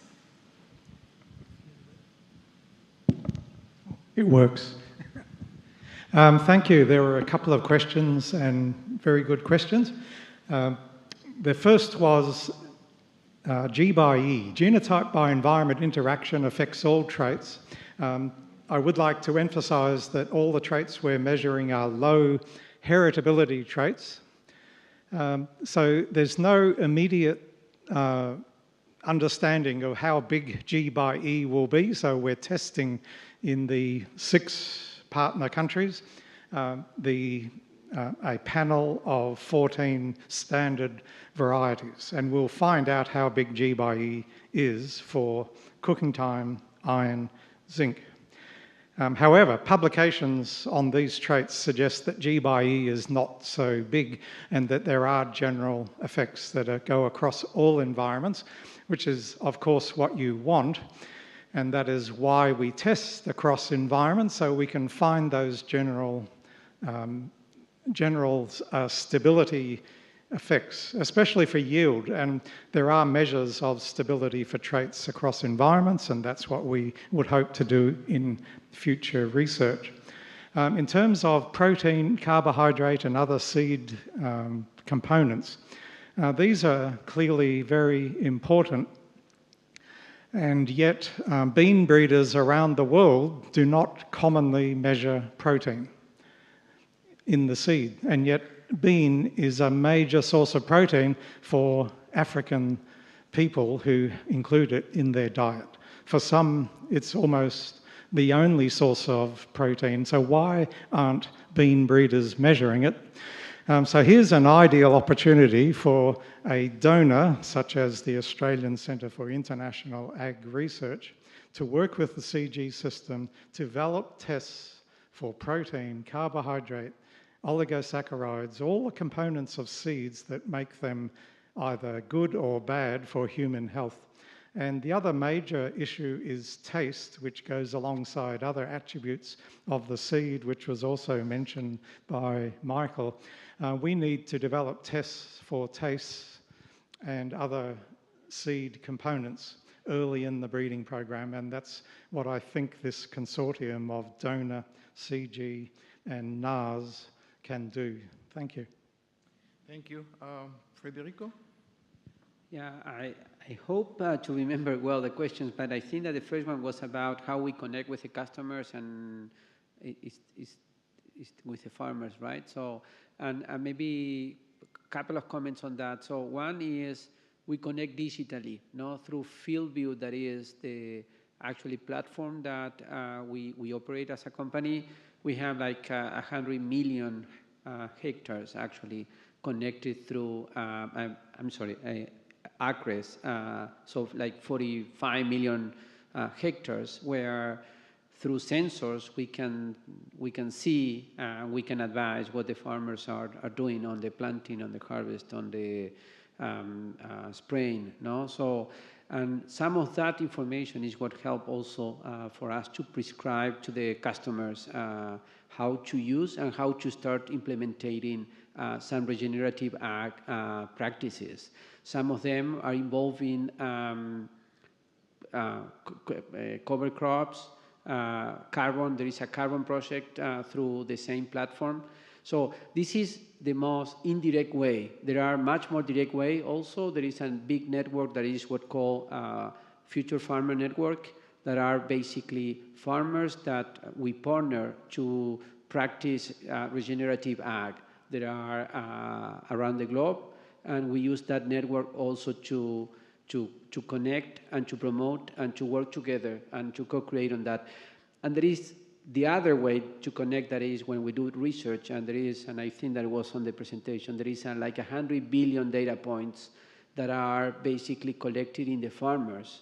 It works. Thank you. There were a couple of questions, and very good questions. The first was G by E, genotype by environment interaction affects all traits. I would like to emphasize that all the traits we're measuring are low heritability traits. So there's no immediate understanding of how big G by E will be. So we're testing in the 6 partner countries a panel of 14 standard varieties, and we'll find out how big G by E is for cooking time, iron, zinc. However, publications on these traits suggest that G by E is not so big and that there are general effects that go across all environments, which is, of course, what you want. And that is why we test across environments, so we can find those general stability effects, especially for yield. And there are measures of stability for traits across environments, and that's what we would hope to do in future research. In terms of protein, carbohydrate, and other seed components, these are clearly very important. And yet, bean breeders around the world do not commonly measure protein in the seed. And yet, bean is a major source of protein for African people who include it in their diet. For some, it's almost the only source of protein. So why aren't bean breeders measuring it? So here's an ideal opportunity for a donor, such as the Australian Centre for International Ag Research, to work with the CG system to develop tests for protein, carbohydrate, oligosaccharides, all the components of seeds that make them either good or bad for human health. And the other major issue is taste, which goes alongside other attributes of the seed, which was also mentioned by Michael. We need to develop tests for taste and other seed components early in the breeding program, and that's what I think this consortium of donor, CG and NAS can do. Thank you. Thank you. Federico? Yeah, I hope to remember well the questions, but I think that the first one was about how we connect with the customers and it's with the farmers, right? So, and maybe a couple of comments on that. So one is we connect digitally, through FieldView, that is the actually platform that we operate as a company. We have like 100 million hectares actually connected through, acres, so like 45 million hectares, where through sensors we can see, we can advise what the farmers are doing on the planting, on the harvest, on the spraying. So, and some of that information is what help also for us to prescribe to the customers how to use and how to start implementing some regenerative ag practices. Some of them are involving cover crops, carbon. There is a carbon project through the same platform. So this is the most indirect way. There are much more direct way also. There is a big network that is what called Future Farmer Network, that are basically farmers that we partner to practice regenerative ag. There are around the globe, and we use that network also to connect and to promote and to work together and to co-create on that. And there is the other way to connect, that is when we do research, and there is, and I think that it was on the presentation, there is like 100 billion data points that are basically collected in the farmers,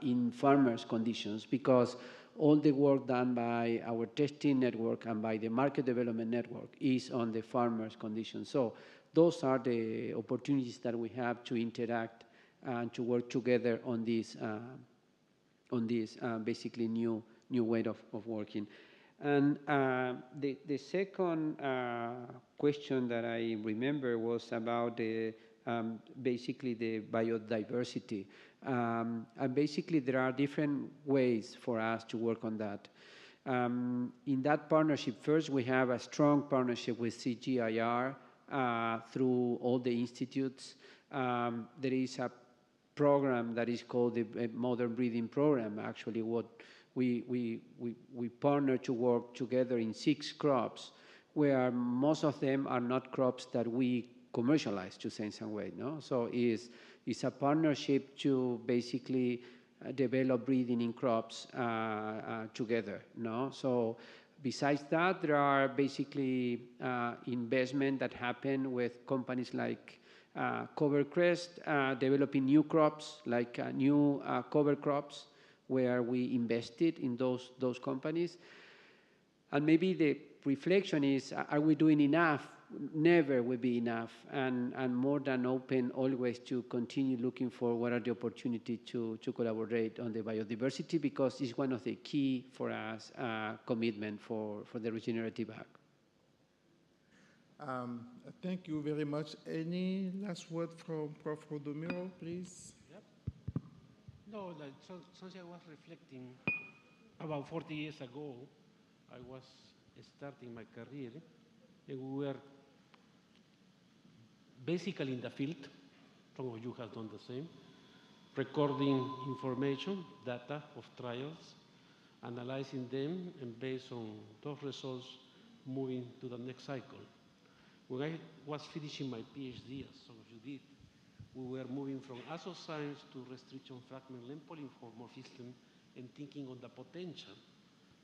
in farmers' conditions, because all the work done by our testing network and by the market development network is on the farmers' conditions. So those are the opportunities that we have to interact and to work together on this basically new way of working. And the second question that I remember was about the basically the biodiversity. And basically there are different ways for us to work on that. In that partnership, first we have a strong partnership with CGIAR through all the institutes. There is a program that is called the Modern Breeding Program. Actually, what we partner to work together in 6 crops, where most of them are not crops that we commercialize, to say in some way. So it's a partnership to basically develop breeding in crops together. So besides that, there are basically investment that happen with companies like Covercrest, developing new crops, like new cover crops, where we invested in those companies. And maybe the reflection is, are we doing enough? Never will be enough, and more than open always to continue looking for what are the opportunities to collaborate on the biodiversity, because it's one of the key for us commitment for the regenerative ag. Thank you very much. Any last word from Prof. Rodomiro, please? Yep. No, like, something I was reflecting about 40 years ago. I was starting my career, and we were basically in the field. Some of you have done the same, recording information, data of trials, analyzing them, and based on those results, moving to the next cycle. When I was finishing my PhD, as some of you did, we were moving from science to restriction fragment length polymorphism and thinking on the potential.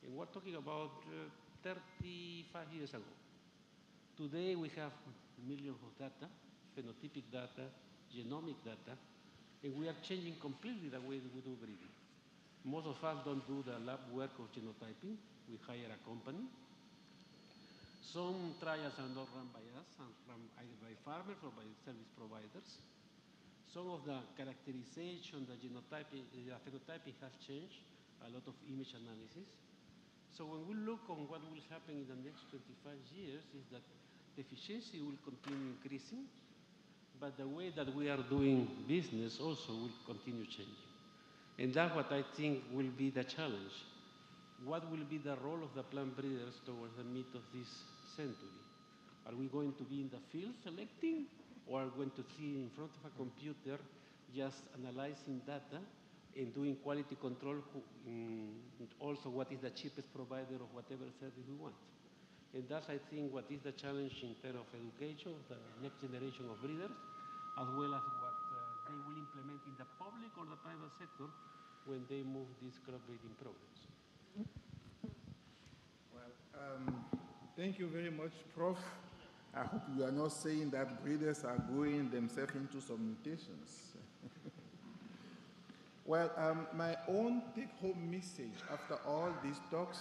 And we're talking about 35 years ago. Today we have millions of data, phenotypic data, genomic data, and we are changing completely the way we do breeding. Most of us don't do the lab work of genotyping. We hire a company. Some trials are not run by us, and run either by farmers or by service providers. Some of the characterization, the genotyping, the phenotyping has changed, a lot of image analysis. So when we look on what will happen in the next 25 years is that the efficiency will continue increasing, but the way that we are doing business also will continue changing. And that's what I think will be the challenge. What will be the role of the plant breeders towards the mid of this century? Are we going to be in the field selecting, or are we going to see in front of a computer just analyzing data and doing quality control, also what is the cheapest provider of whatever service we want? And that's, I think, what is the challenge in terms of education of the next generation of breeders, as well as what they will implement in the public or the private sector when they move these crop breeding programs. Well, thank you very much, Prof. I hope you are not saying that breeders are going themselves into some mutations. Well, my own take-home message after all these talks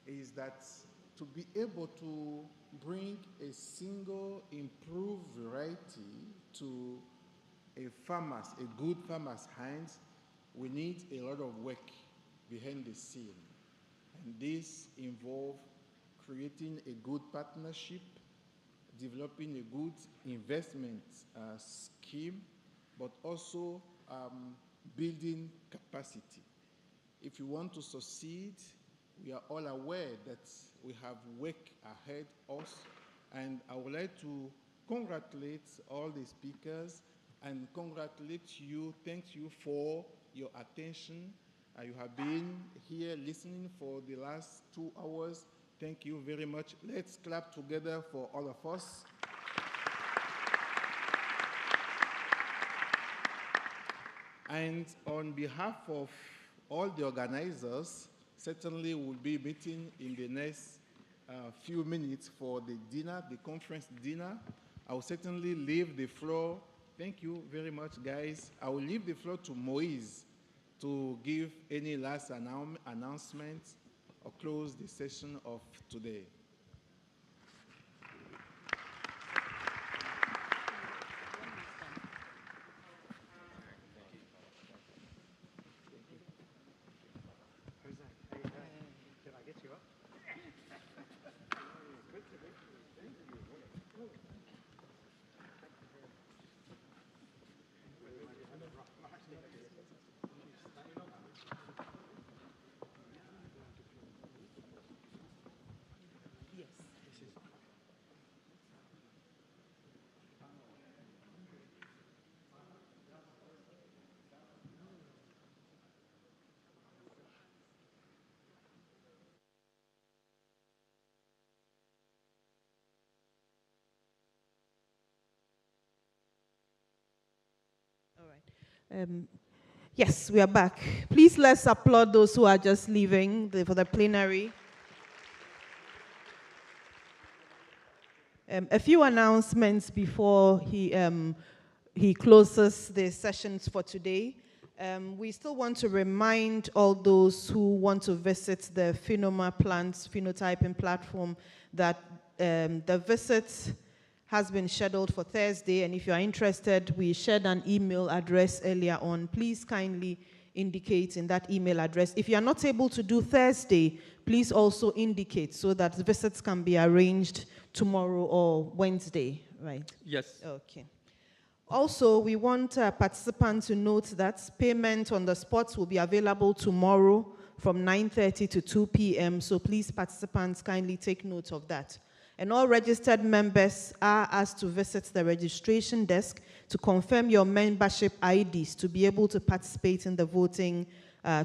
is that to be able to bring a single improved variety to a good farmer's hands, we need a lot of work behind the scene. And this involves creating a good partnership, developing a good investment scheme, but also building capacity. If you want to succeed, we are all aware that we have work ahead of us, and I would like to congratulate all the speakers and congratulate you, thank you for your attention. You have been here listening for the last 2 hours. Thank you very much. Let's clap together for all of us. And on behalf of all the organizers, certainly we'll be meeting in the next few minutes for the dinner, the conference dinner. I will certainly leave the floor. Thank you very much, guys. I will leave the floor to Moise to give any last announcements or close the session of today. Yes, we are back. Please let's applaud those who are just leaving for the plenary. A few announcements before he closes the sessions for today. We still want to remind all those who want to visit the Phenoma Plants phenotyping platform that the visit has been scheduled for Thursday, and if you are interested, we shared an email address earlier on. Please kindly indicate in that email address. If you are not able to do Thursday, please also indicate so that the visits can be arranged tomorrow or Wednesday, right? Yes. Okay. Also, we want participants to note that payment on the spot will be available tomorrow from 9:30 to 2 p.m. So please, participants, kindly take note of that. And all registered members are asked to visit the registration desk to confirm your membership IDs to be able to participate in the voting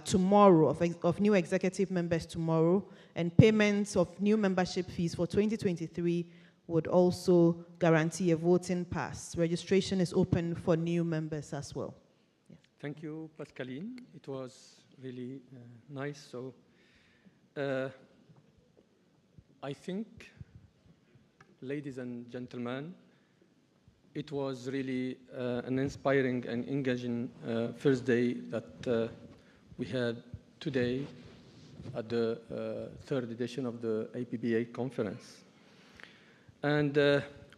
tomorrow of new executive members tomorrow. And payments of new membership fees for 2023 would also guarantee a voting pass. Registration is open for new members as well. Yeah. Thank you, Pascaline. It was really nice. So I think, ladies and gentlemen, it was really an inspiring and engaging first day that we had today at the third edition of the APBA conference. And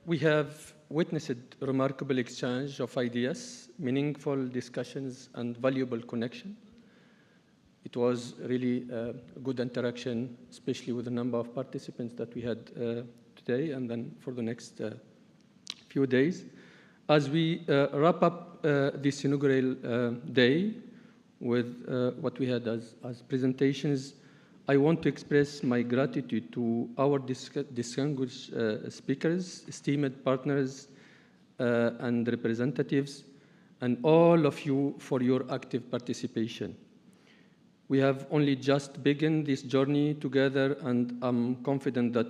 we have witnessed a remarkable exchange of ideas, meaningful discussions, and valuable connection. It was really a good interaction, especially with the number of participants that we had today and then for the next few days. As we wrap up this inaugural day with what we had as presentations, I want to express my gratitude to our distinguished speakers, esteemed partners, and representatives, and all of you for your active participation. We have only just begun this journey together, and I'm confident that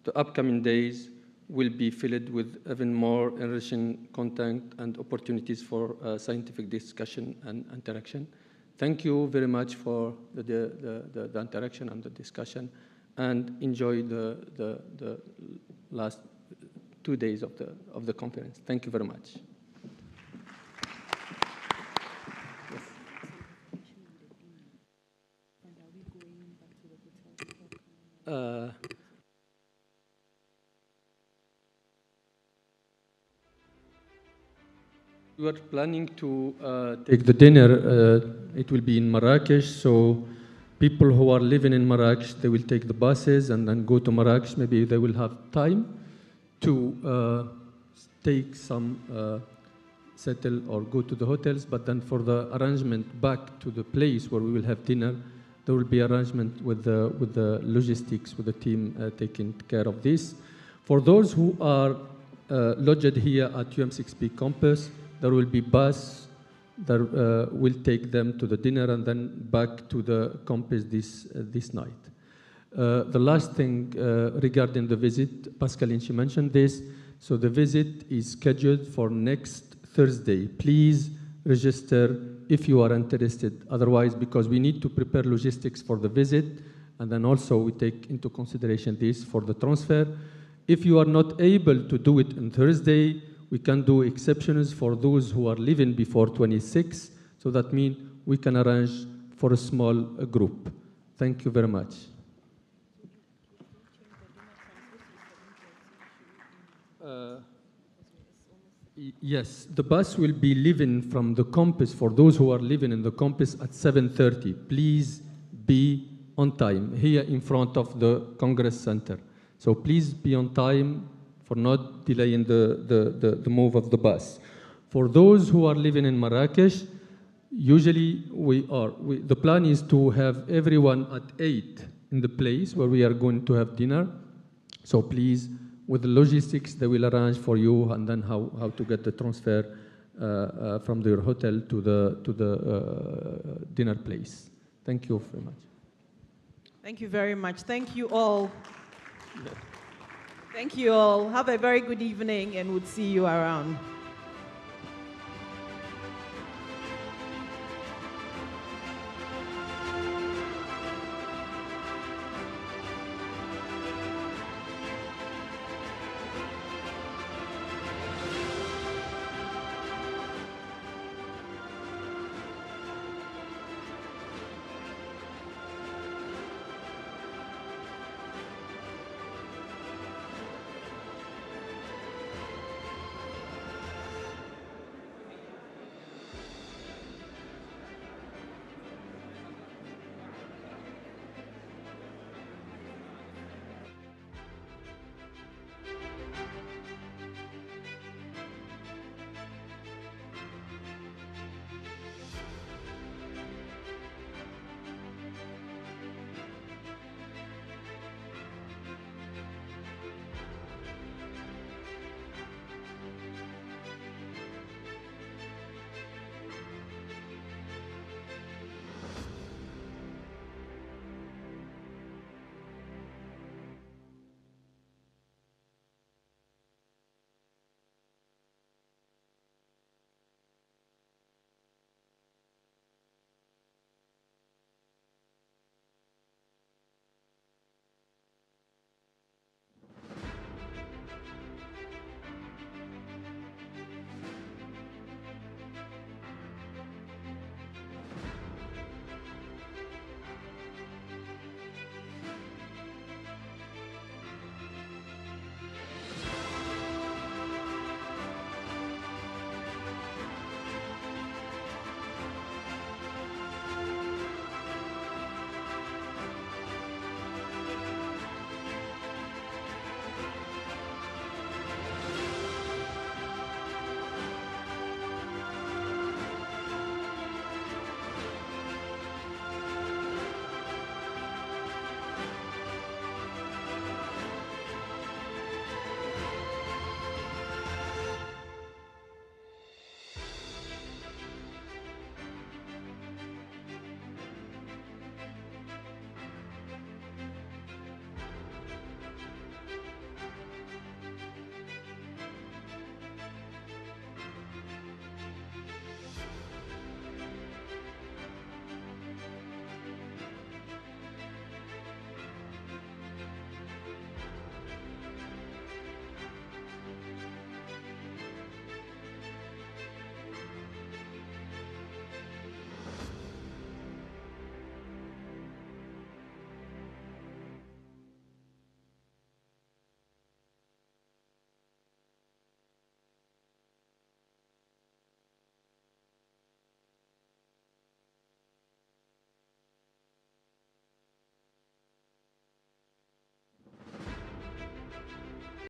the upcoming days will be filled with even more enriching content and opportunities for scientific discussion and interaction. Thank you very much for the interaction and the discussion, and enjoy the last 2 days of the conference. Thank you very much. We are planning to take the dinner. It will be in Marrakesh, so people who are living in Marrakesh, they will take the buses and then go to Marrakesh. Maybe they will have time to take some settle or go to the hotels, but then for the arrangement back to the place where we will have dinner, there will be arrangement with the logistics, with the team taking care of this. For those who are lodged here at UM6P campus, there will be bus that will take them to the dinner and then back to the campus this night. The last thing regarding the visit, Pascaline, she mentioned this. So the visit is scheduled for next Thursday. Please register if you are interested. Otherwise, because we need to prepare logistics for the visit, and then also we take into consideration this for the transfer. If you are not able to do it on Thursday, we can do exceptions for those who are leaving before 26. So that means we can arrange for a small group. Thank you very much. Yes, the bus will be leaving from the campus for those who are living in the campus at 7:30. Please be on time here in front of the Congress Center. So please be on time for not delaying the move of the bus. For those who are living in Marrakesh, usually the plan is to have everyone at 8 in the place where we are going to have dinner. So please, with the logistics, they will arrange for you, and then how to get the transfer from your hotel to the dinner place. Thank you very much. Thank you very much. Thank you all. Thank you all. Have a very good evening, and we'll see you around.